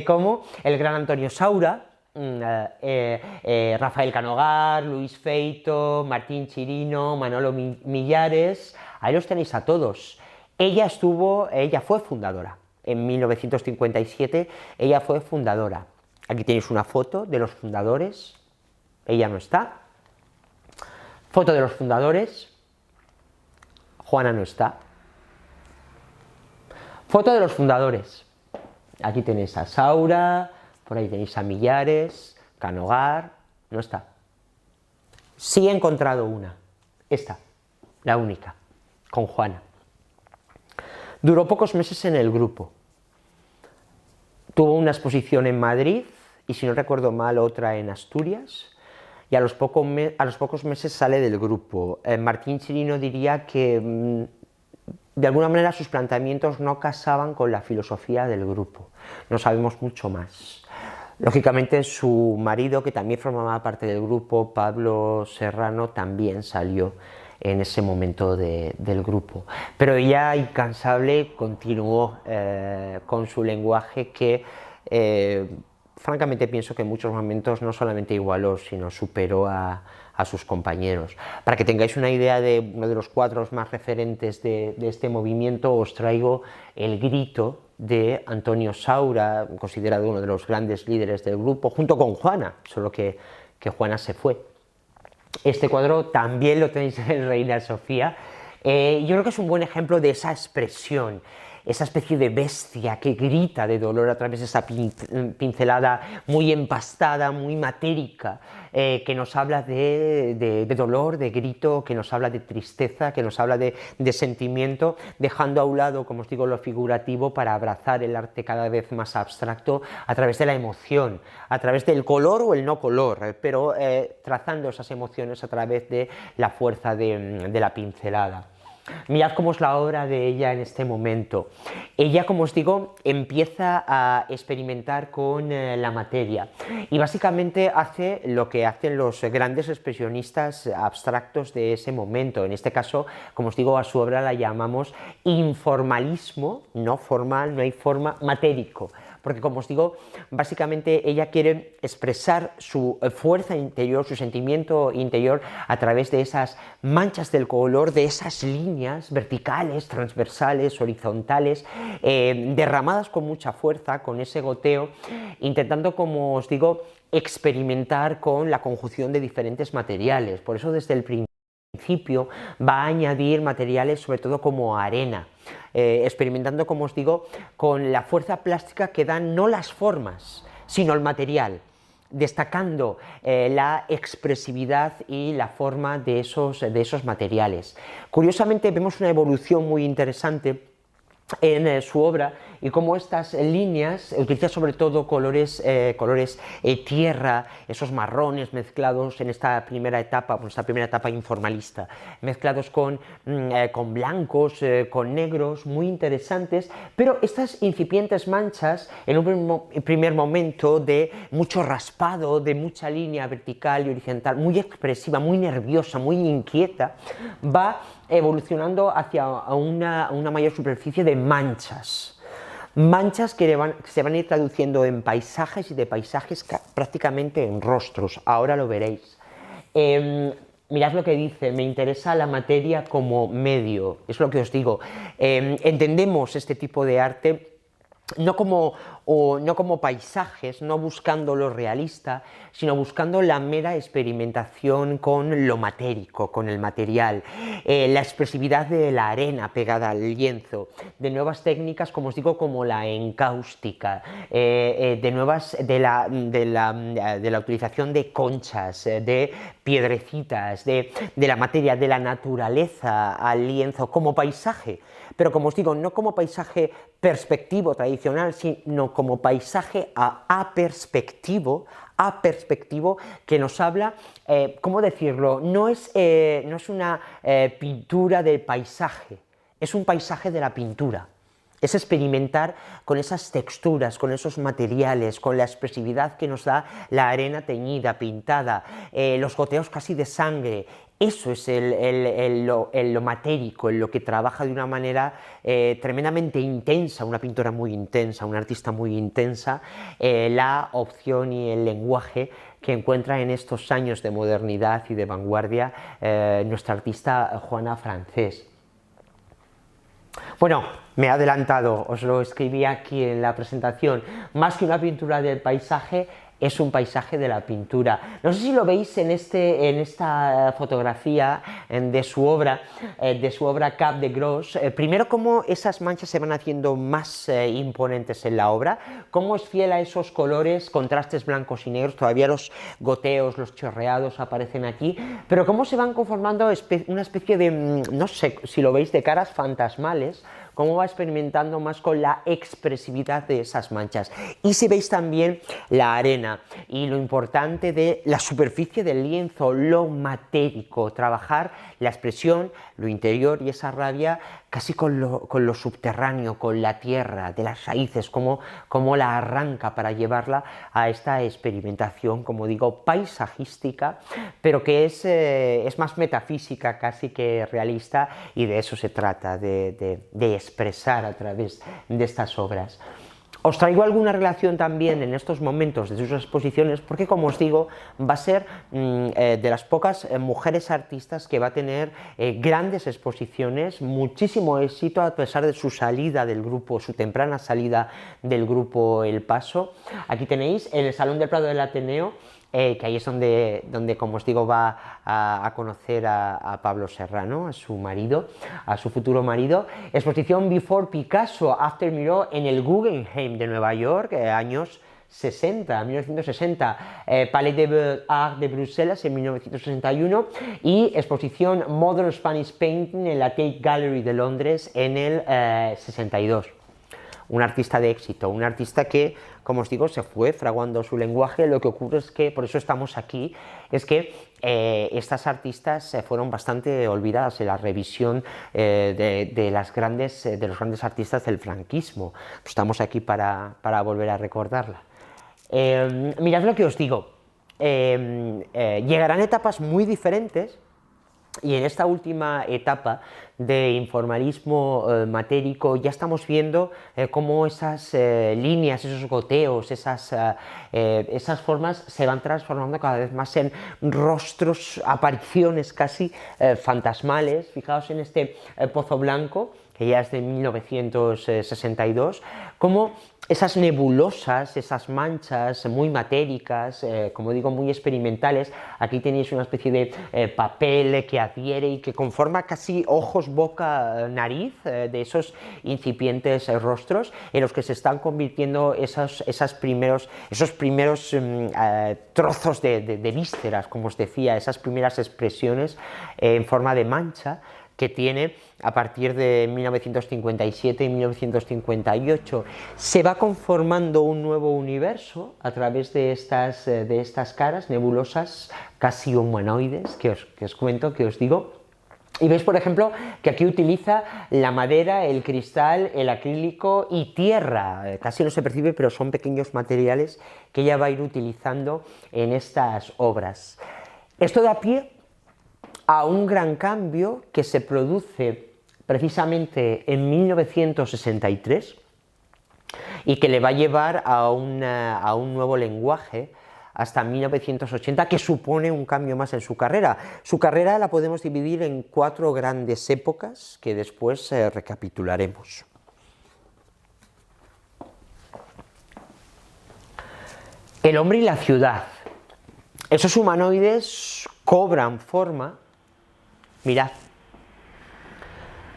como el gran Antonio Saura, Rafael Canogar, Luis Feito, Martín Chirino, Manolo Millares. Ahí los tenéis a todos. Ella fue fundadora. En 1957 ella fue fundadora. Aquí tenéis una foto de los fundadores. Ella no está. Foto de los fundadores. Juana no está. Foto de los fundadores. Aquí tenéis a Saura, por ahí tenéis a Millares, Canogar, no está. Sí he encontrado una. Esta, la única, con Juana. Duró pocos meses en el grupo. Tuvo una exposición en Madrid y, si no recuerdo mal, otra en Asturias. Y a los pocos meses sale del grupo. Martín Chirino diría que de alguna manera sus planteamientos no casaban con la filosofía del grupo. No sabemos mucho más. Lógicamente su marido, que también formaba parte del grupo, Pablo Serrano, también salió en ese momento del grupo. Pero ella, incansable, continuó con su lenguaje que francamente pienso que en muchos momentos no solamente igualó, sino superó a sus compañeros. Para que tengáis una idea de uno de los cuadros más referentes de este movimiento, os traigo El grito de Antonio Saura, considerado uno de los grandes líderes del grupo, junto con Juana, solo que Juana se fue. Este cuadro también lo tenéis en Reina Sofía. Yo creo que es un buen ejemplo de esa expresión. esa especie de bestia que grita de dolor a través de esa pincelada muy empastada, muy matérica, que nos habla de dolor, de grito, que nos habla de tristeza, que nos habla de sentimiento, dejando a un lado, como os digo, lo figurativo para abrazar el arte cada vez más abstracto a través de la emoción, a través del color o el no color, pero trazando esas emociones a través de la fuerza de la pincelada. Mirad cómo es la obra de ella en este momento. Ella, como os digo, empieza a experimentar con la materia y básicamente hace lo que hacen los grandes expresionistas abstractos de ese momento. En este caso, como os digo, a su obra la llamamos informalismo, no formal, no hay forma, matérico. Porque, como os digo, básicamente ella quiere expresar su fuerza interior, su sentimiento interior a través de esas manchas del color, de esas líneas verticales, transversales, horizontales, derramadas con mucha fuerza, con ese goteo, intentando, como os digo, experimentar con la conjunción de diferentes materiales. Por eso, desde el principio va a añadir materiales sobre todo como arena, experimentando, como os digo, con la fuerza plástica que dan no las formas, sino el material, destacando la expresividad y la forma de esos materiales. Curiosamente vemos una evolución muy interesante en su obra y cómo estas líneas utiliza sobre todo colores tierra, esos marrones mezclados en esta primera etapa, informalista, mezclados con blancos, con negros, muy interesantes, pero estas incipientes manchas en un primer momento de mucho raspado, de mucha línea vertical y horizontal, muy expresiva, muy nerviosa, muy inquieta, va evolucionando hacia una mayor superficie de manchas. Manchas que se van a ir traduciendo en paisajes y de paisajes prácticamente en rostros. Ahora lo veréis. Mirad lo que dice, me interesa la materia como medio. Es lo que os digo. Entendemos este tipo de arte no como paisajes, no buscando lo realista, sino buscando la mera experimentación con lo matérico, con el material, la expresividad de la arena pegada al lienzo, de nuevas técnicas, como os digo, como la encáustica, de la utilización de conchas, de piedrecitas, de la materia, de la naturaleza al lienzo como paisaje, pero como os digo, no como paisaje perspectivo tradicional, sino como paisaje aperspectivo, que nos habla, ¿cómo decirlo? No es una pintura del paisaje, es un paisaje de la pintura. Es experimentar con esas texturas, con esos materiales, con la expresividad que nos da la arena teñida, pintada, los goteos casi de sangre. Eso es lo matérico, en lo que trabaja de una manera tremendamente intensa, una pintora muy intensa, una artista muy intensa, la opción y el lenguaje que encuentra en estos años de modernidad y de vanguardia nuestra artista Juana Francés. Bueno, me he adelantado, os lo escribí aquí en la presentación, más que una pintura del paisaje, es un paisaje de la pintura. No sé si lo veis en esta fotografía de su obra Cap de Gros. Primero, cómo esas manchas se van haciendo más imponentes en la obra, cómo es fiel a esos colores, contrastes blancos y negros, todavía los goteos, los chorreados aparecen aquí, pero cómo se van conformando una especie de, no sé si lo veis, de caras fantasmales, cómo va experimentando más con la expresividad de esas manchas. Y si veis también la arena y lo importante de la superficie del lienzo, lo matérico, trabajar la expresión, lo interior y esa rabia casi con lo subterráneo, con la tierra, de las raíces, cómo la arranca para llevarla a esta experimentación, como digo, paisajística, pero que es más metafísica casi que realista, y de eso se trata, de expresar a través de estas obras. Os traigo alguna relación también en estos momentos de sus exposiciones porque, como os digo, va a ser de las pocas mujeres artistas que va a tener grandes exposiciones, muchísimo éxito a pesar de su salida del grupo, su temprana salida del grupo El Paso. Aquí tenéis en el Salón del Prado del Ateneo que ahí es donde, como os digo, va a conocer a Pablo Serrano, a su marido, a su futuro marido. Exposición Before Picasso, After Miró en el Guggenheim de Nueva York, años 60, 1960, Palais des Beaux-Arts de Bruselas en 1961 y exposición Modern Spanish Painting en la Tate Gallery de Londres en el 62. Un artista de éxito, un artista que, como os digo, se fue fraguando su lenguaje. Lo que ocurre es que, por eso estamos aquí, es que estas artistas fueron bastante olvidadas en la revisión de los grandes artistas del franquismo. Estamos aquí para volver a recordarla. Mirad lo que os digo, llegarán etapas muy diferentes. Y en esta última etapa de informalismo matérico ya estamos viendo cómo esas líneas, esos goteos, esas formas se van transformando cada vez más en rostros, apariciones casi fantasmales. Fijaos en este Pozo Blanco, que ya es de 1962, como esas nebulosas, esas manchas muy matéricas, como digo, muy experimentales. Aquí tenéis una especie de papel que adhiere y que conforma casi ojos, boca, nariz de esos incipientes rostros en los que se están convirtiendo esos primeros trozos de vísceras, como os decía, esas primeras expresiones en forma de mancha que tiene a partir de 1957 y 1958. Se va conformando un nuevo universo a través de estas caras nebulosas casi humanoides que os cuento, que os digo. Y veis, por ejemplo, que aquí utiliza la madera, el cristal, el acrílico y tierra. Casi no se percibe, pero son pequeños materiales que ella va a ir utilizando en estas obras. Esto da pie a un gran cambio que se produce precisamente en 1963 y que le va a llevar a un nuevo lenguaje hasta 1980, que supone un cambio más en su carrera. Su carrera la podemos dividir en 4 grandes épocas que después recapitularemos. El hombre y la ciudad. Esos humanoides cobran forma. Mirad,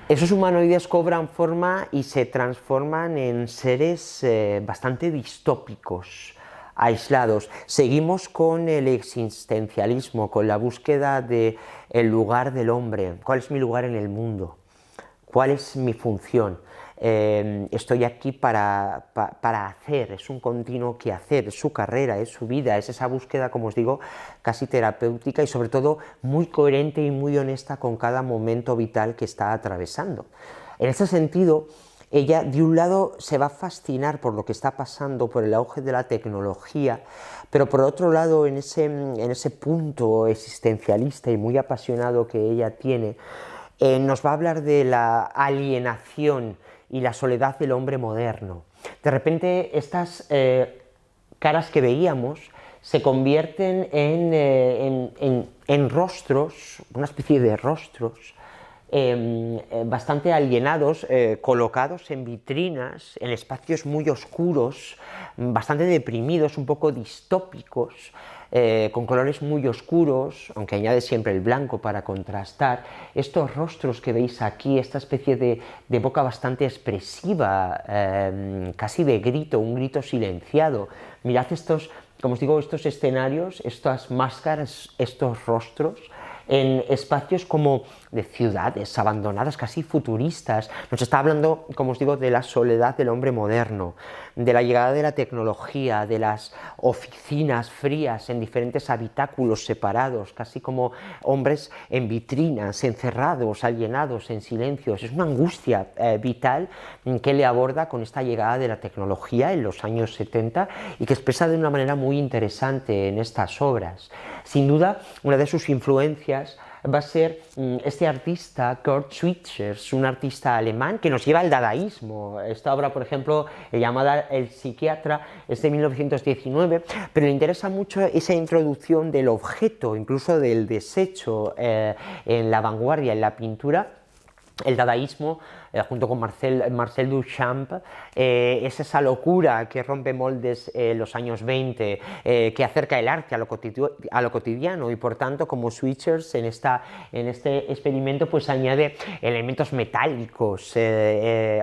esos humanoides cobran forma y se transforman en seres bastante distópicos, aislados. Seguimos con el existencialismo, con la búsqueda del lugar del hombre. ¿Cuál es mi lugar en el mundo? ¿Cuál es mi función? Estoy aquí para hacer, es un continuo quehacer, es su carrera, es su vida, es esa búsqueda, como os digo, casi terapéutica y sobre todo muy coherente y muy honesta con cada momento vital que está atravesando. En ese sentido, ella de un lado se va a fascinar por lo que está pasando, por el auge de la tecnología, pero por otro lado, en ese punto existencialista y muy apasionado que ella tiene, nos va a hablar de la alienación y la soledad del hombre moderno. De repente estas caras que veíamos se convierten en rostros, una especie de rostros bastante alienados, colocados en vitrinas, en espacios muy oscuros, bastante deprimidos, un poco distópicos, con colores muy oscuros, aunque añade siempre el blanco para contrastar. Estos rostros que veis aquí, esta especie de boca bastante expresiva, casi de grito, un grito silenciado. Mirad estos, como os digo, estos escenarios, estas máscaras, estos rostros, en espacios como de ciudades abandonadas, casi futuristas. Nos está hablando, como os digo, de la soledad del hombre moderno, de la llegada de la tecnología, de las oficinas frías en diferentes habitáculos separados, casi como hombres en vitrinas, encerrados, alienados, en silencios. Es una angustia vital que le aborda con esta llegada de la tecnología en los años 70 y que expresa de una manera muy interesante en estas obras. Sin duda, una de sus influencias va a ser este artista Kurt Schwitters, un artista alemán que nos lleva al dadaísmo. Esta obra, por ejemplo, llamada El psiquiatra, es de 1919, pero le interesa mucho esa introducción del objeto, incluso del desecho en la vanguardia, en la pintura, El dadaísmo, junto con Marcel Duchamp, es esa locura que rompe moldes en los años 20, que acerca el arte a lo cotidiano y por tanto como Switchers en este experimento pues añade elementos metálicos,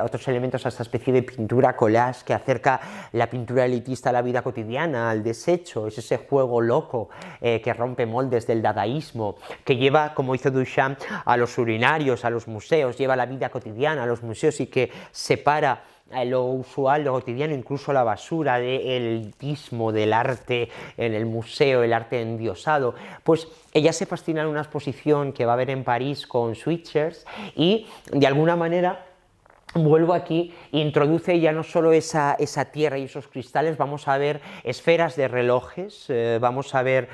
otros elementos a esta especie de pintura collage que acerca la pintura elitista a la vida cotidiana, al desecho. Es ese juego loco que rompe moldes del dadaísmo, que lleva, como hizo Duchamp, a los urinarios, a los museos, lleva la vida cotidiana a los museos y que separa lo usual, lo cotidiano, incluso la basura del elitismo del arte en el museo, el arte endiosado. Pues ella se fascina en una exposición que va a haber en París con Switchers y de alguna manera vuelvo aquí, introduce ya no solo esa tierra y esos cristales, vamos a ver esferas de relojes, vamos a ver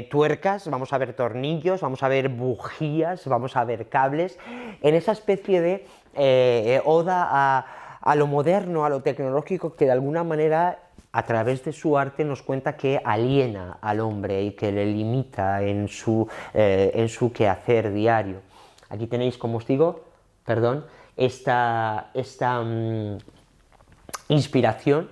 tuercas, vamos a ver tornillos, vamos a ver bujías, vamos a ver cables, en esa especie de oda a lo moderno, a lo tecnológico, que de alguna manera a través de su arte nos cuenta que aliena al hombre y que le limita en su quehacer diario. Aquí tenéis, como os digo, perdón, esta inspiración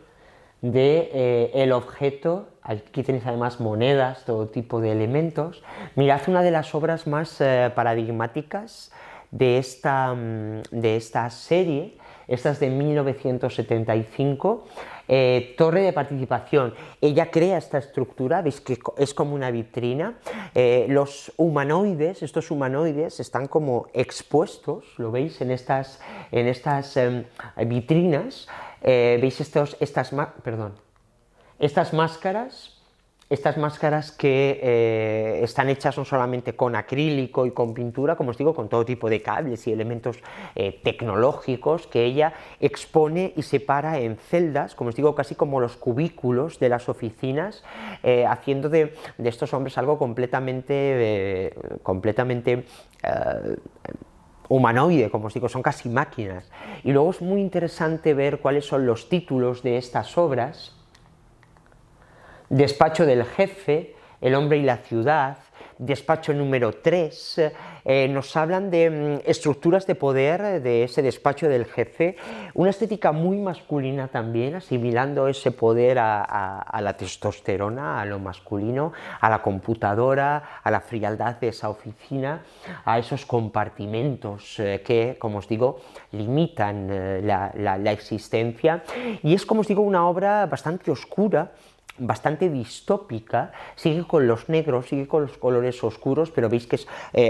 de el objeto. Aquí tenéis además monedas, todo tipo de elementos. Mirad una de las obras más paradigmáticas de esta serie. Esta es de 1975, Torre de Participación. Ella crea esta estructura, veis que es como una vitrina. Los humanoides, estos humanoides están como expuestos, lo veis en estas vitrinas. Veis estas máscaras que están hechas no solamente con acrílico y con pintura, como os digo, con todo tipo de cables y elementos tecnológicos que ella expone y separa en celdas, como os digo, casi como los cubículos de las oficinas, haciendo de estos hombres algo completamente humanoide, como os digo, son casi máquinas. Y luego es muy interesante ver cuáles son los títulos de estas obras. Despacho del jefe, El hombre y la ciudad, despacho número 3, nos hablan de estructuras de poder de ese despacho del jefe, una estética muy masculina también, asimilando ese poder a la testosterona, a lo masculino, a la computadora, a la frialdad de esa oficina, a esos compartimentos que, como os digo, limitan la existencia. Y es, como os digo, una obra bastante oscura, bastante distópica, sigue con los negros, sigue con los colores oscuros, pero veis que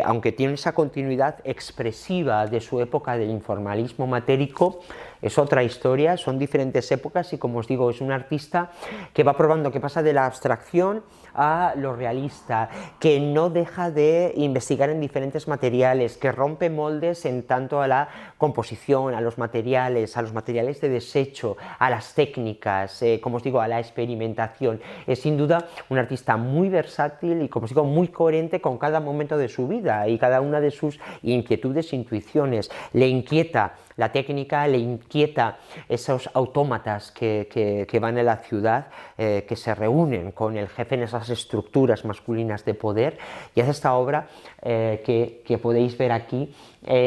aunque tiene esa continuidad expresiva de su época del informalismo matérico, es otra historia, son diferentes épocas y, como os digo, es un artista que va probando, que pasa de la abstracción a lo realista, que no deja de investigar en diferentes materiales, que rompe moldes en tanto a la composición, a los materiales de desecho, a las técnicas, como os digo, a la experimentación. Es sin duda un artista muy versátil y, como os digo, muy coherente con cada momento de su vida y cada una de sus inquietudes e intuiciones. Le inquieta la técnica, le inquieta esos autómatas que van a la ciudad, que se reúnen con el jefe en esas estructuras masculinas de poder, y hace esta obra que podéis ver aquí,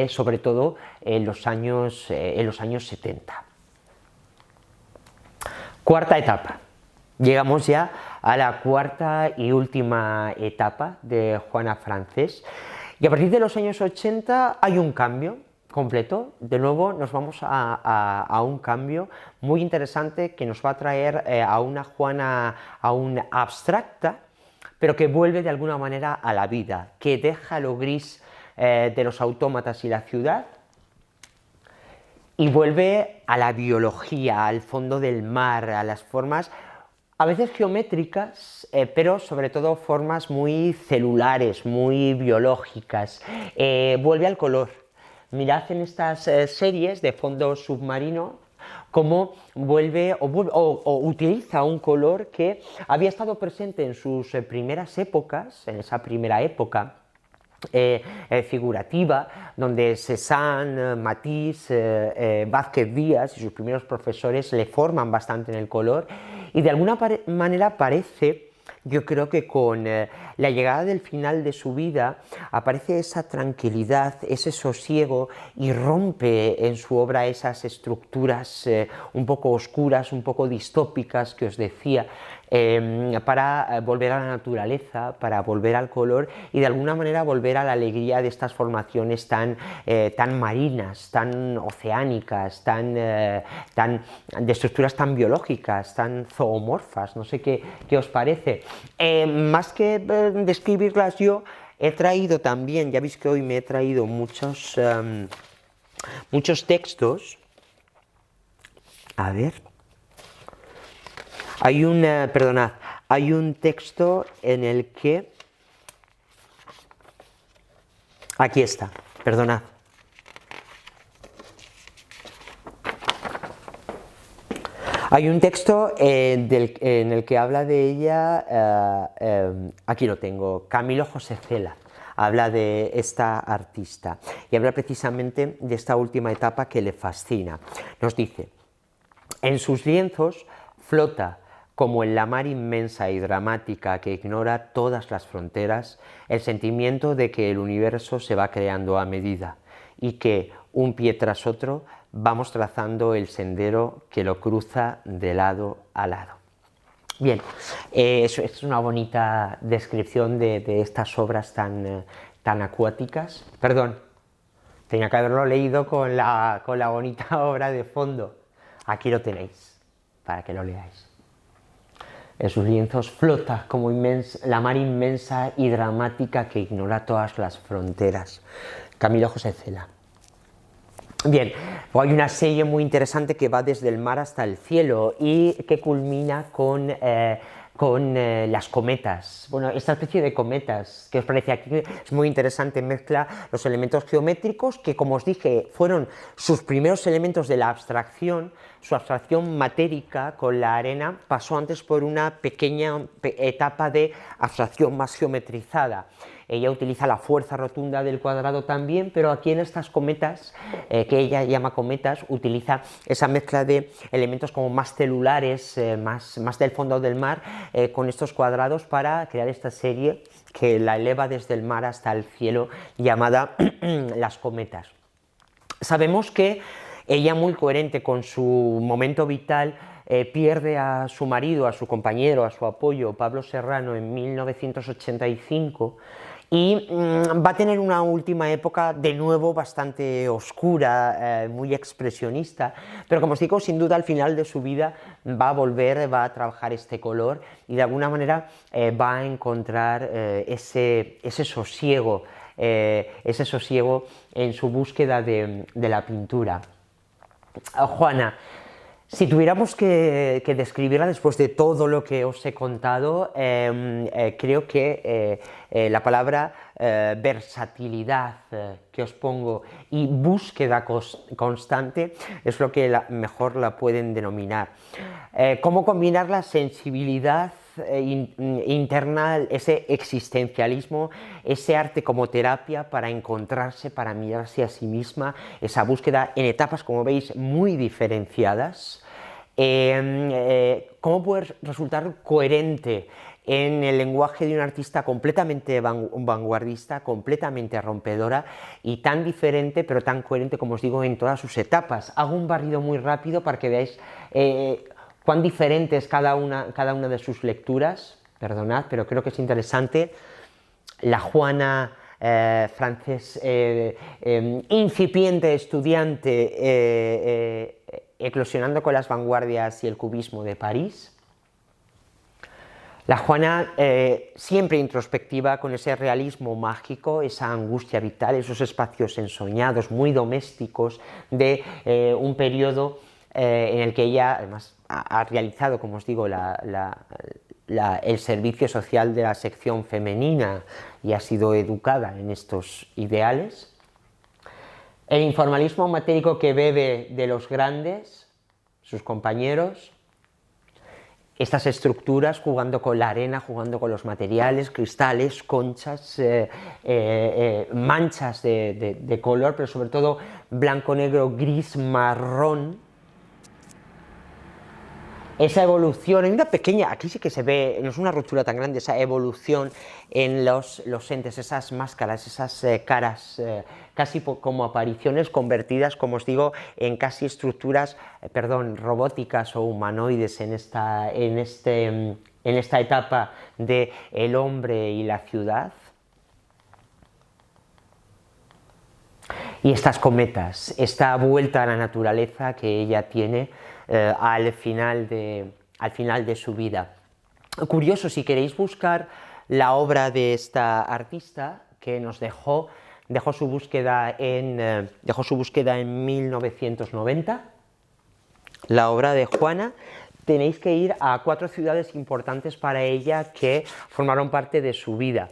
sobre todo en los años 70. Cuarta etapa. Llegamos ya a la cuarta y última etapa de Juana Francés, y a partir de los años 80 hay un cambio completo. De nuevo nos vamos a un cambio muy interesante que nos va a traer a una Juana aún abstracta, pero que vuelve de alguna manera a la vida, que deja lo gris de los autómatas y la ciudad y vuelve a la biología, al fondo del mar, a las formas a veces geométricas, pero sobre todo formas muy celulares, muy biológicas. Vuelve al color. Mirad en estas series de fondo submarino cómo vuelve o utiliza un color que había estado presente en sus primeras épocas, en esa primera época figurativa, donde Cézanne, Matisse, Vázquez Díaz y sus primeros profesores le forman bastante en el color, y de alguna manera parece yo creo que con la llegada del final de su vida aparece esa tranquilidad, ese sosiego y rompe en su obra esas estructuras un poco oscuras, un poco distópicas que os decía, para volver a la naturaleza, para volver al color y de alguna manera volver a la alegría de estas formaciones tan marinas, tan oceánicas, de estructuras tan biológicas, tan zoomorfas, no sé qué os parece. Más que describirlas yo, he traído también, ya veis que hoy me he traído muchos textos. A ver. Perdonad, hay un texto en el que... Aquí está, perdonad. Hay un texto en el que habla de ella, aquí lo tengo, Camilo José Cela, habla de esta artista y habla precisamente de esta última etapa que le fascina. Nos dice, en sus lienzos flota, como en la mar inmensa y dramática que ignora todas las fronteras, el sentimiento de que el universo se va creando a medida y que, un pie tras otro, vamos trazando el sendero que lo cruza de lado a lado. Bien, es una bonita descripción de estas obras tan acuáticas. Perdón, tenía que haberlo leído con la bonita obra de fondo. Aquí lo tenéis, para que lo leáis. En sus lienzos flota como la mar inmensa y dramática que ignora todas las fronteras. Camilo José Cela. Bien, hay una serie muy interesante que va desde el mar hasta el cielo y que culmina con las cometas. Bueno, esta especie de cometas, ¿qué os parece? Aquí es muy interesante, mezcla los elementos geométricos que, como os dije, fueron sus primeros elementos de la abstracción. Su abstracción matérica con la arena pasó antes por una pequeña etapa de abstracción más geometrizada. Ella utiliza la fuerza rotunda del cuadrado también, pero aquí en estas cometas, que ella llama cometas, utiliza esa mezcla de elementos como más celulares, más del fondo del mar, con estos cuadrados para crear esta serie que la eleva desde el mar hasta el cielo, llamada Las cometas. Sabemos que ella, muy coherente con su momento vital, pierde a su marido, a su compañero, a su apoyo, Pablo Serrano, en 1985 y va a tener una última época de nuevo bastante oscura, muy expresionista, pero como os digo, sin duda al final de su vida va a volver, va a trabajar este color y de alguna manera va a encontrar ese sosiego en su búsqueda de la pintura. Juana, si tuviéramos que describirla después de todo lo que os he contado, creo que la palabra versatilidad que os pongo y búsqueda constante es lo que mejor la pueden denominar. ¿Cómo combinar la sensibilidad interna, ese existencialismo, ese arte como terapia para encontrarse, para mirarse a sí misma, esa búsqueda en etapas, como veis, muy diferenciadas? ¿Cómo poder resultar coherente en el lenguaje de una artista completamente vanguardista, completamente rompedora y tan diferente, pero tan coherente, como os digo, en todas sus etapas? Hago un barrido muy rápido para que veáis cuán diferente es cada una de sus lecturas. Perdonad, pero creo que es interesante. La Juana francés, incipiente estudiante, eclosionando con las vanguardias y el cubismo de París. La Juana siempre introspectiva, con ese realismo mágico, esa angustia vital, esos espacios ensoñados, muy domésticos, de un periodo en el que ella, además, ha realizado, como os digo, el servicio social de la sección femenina y ha sido educada en estos ideales. El informalismo matérico que bebe de los grandes, sus compañeros. Estas estructuras jugando con la arena, jugando con los materiales, cristales, conchas, manchas de color, pero sobre todo blanco, negro, gris, marrón. esa evolución, hay una pequeña, aquí sí que se ve, no es una ruptura tan grande, esa evolución en los entes, esas máscaras, esas caras, casi como apariciones convertidas, como os digo, en casi estructuras, perdón, robóticas o humanoides en esta etapa de el hombre y la ciudad. Y estas cometas, esta vuelta a la naturaleza que ella tiene al final de su vida. Curioso, si queréis buscar la obra de esta artista que nos dejó su búsqueda en 1990, la obra de Juana, tenéis que ir a 4 ciudades importantes para ella que formaron parte de su vida.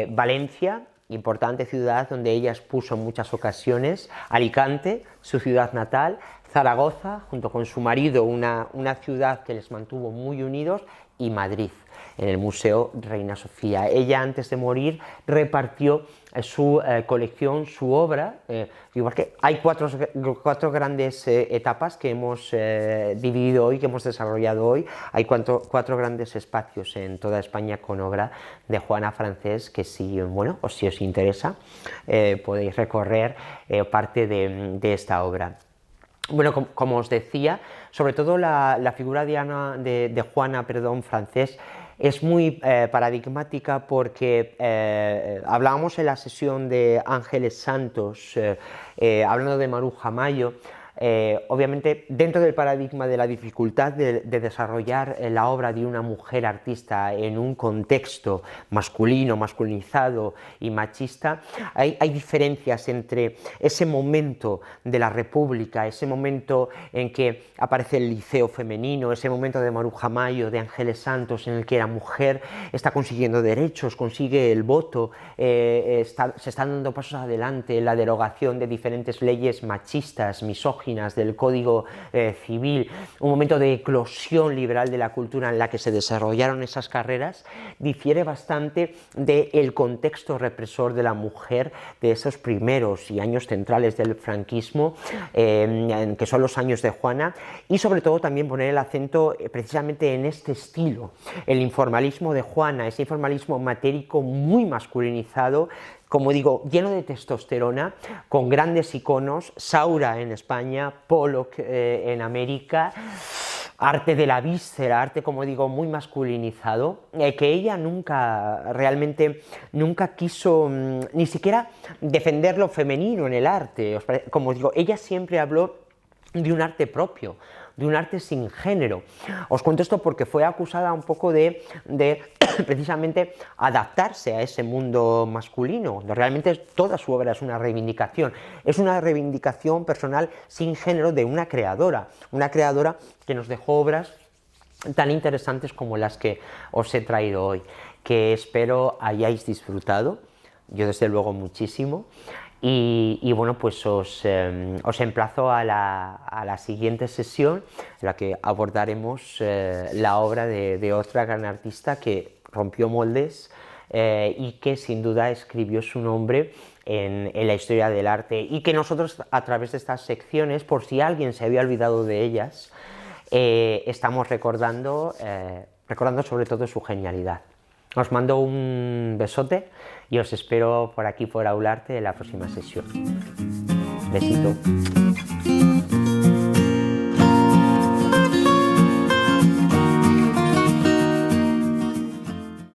Valencia, importante ciudad donde ella expuso en muchas ocasiones, Alicante, su ciudad natal, Zaragoza, junto con su marido, una ciudad que les mantuvo muy unidos, y Madrid, en el Museo Reina Sofía. Ella, antes de morir, repartió su colección, su obra, igual que hay cuatro grandes etapas que hemos dividido hoy, que hemos desarrollado hoy. Hay cuatro grandes espacios en toda España con obra de Juana Francés, que si os interesa, podéis recorrer parte de esta obra. Bueno, como os decía, sobre todo la figura de Juana Francés es muy paradigmática, porque hablábamos en la sesión de Ángeles Santos, hablando de Maruja Mayo. Obviamente, dentro del paradigma de la dificultad de desarrollar la obra de una mujer artista en un contexto masculino, masculinizado y machista, hay diferencias entre ese momento de la República, ese momento en que aparece el Liceo femenino, ese momento de Maruja Mayo, de Ángeles Santos, en el que la mujer está consiguiendo derechos, consigue el voto, se están dando pasos adelante en la derogación de diferentes leyes machistas, misóginas, del Código Civil, un momento de eclosión liberal de la cultura en la que se desarrollaron esas carreras, difiere bastante del contexto represor de la mujer de esos primeros y años centrales del franquismo, que son los años de Juana, y sobre todo también poner el acento precisamente en este estilo, el informalismo de Juana, ese informalismo matérico muy masculinizado, como digo, lleno de testosterona, con grandes iconos, Saura en España, Pollock en América, arte de la víscera, arte, como digo, muy masculinizado, que ella realmente nunca quiso ni siquiera defender lo femenino en el arte. Como digo, ella siempre habló de un arte propio, de un arte sin género. Os cuento esto porque fue acusada un poco de precisamente adaptarse a ese mundo masculino, donde realmente toda su obra es una reivindicación personal sin género de una creadora que nos dejó obras tan interesantes como las que os he traído hoy, que espero hayáis disfrutado, yo desde luego muchísimo. Y bueno, pues os emplazo a la siguiente sesión, en la que abordaremos la obra de otra gran artista que rompió moldes y que sin duda escribió su nombre en la historia del arte, y que nosotros, a través de estas secciones, por si alguien se había olvidado de ellas, estamos recordando sobre todo su genialidad. Os mando un besote y os espero por aquí, por Aularte, en la próxima sesión. Besito.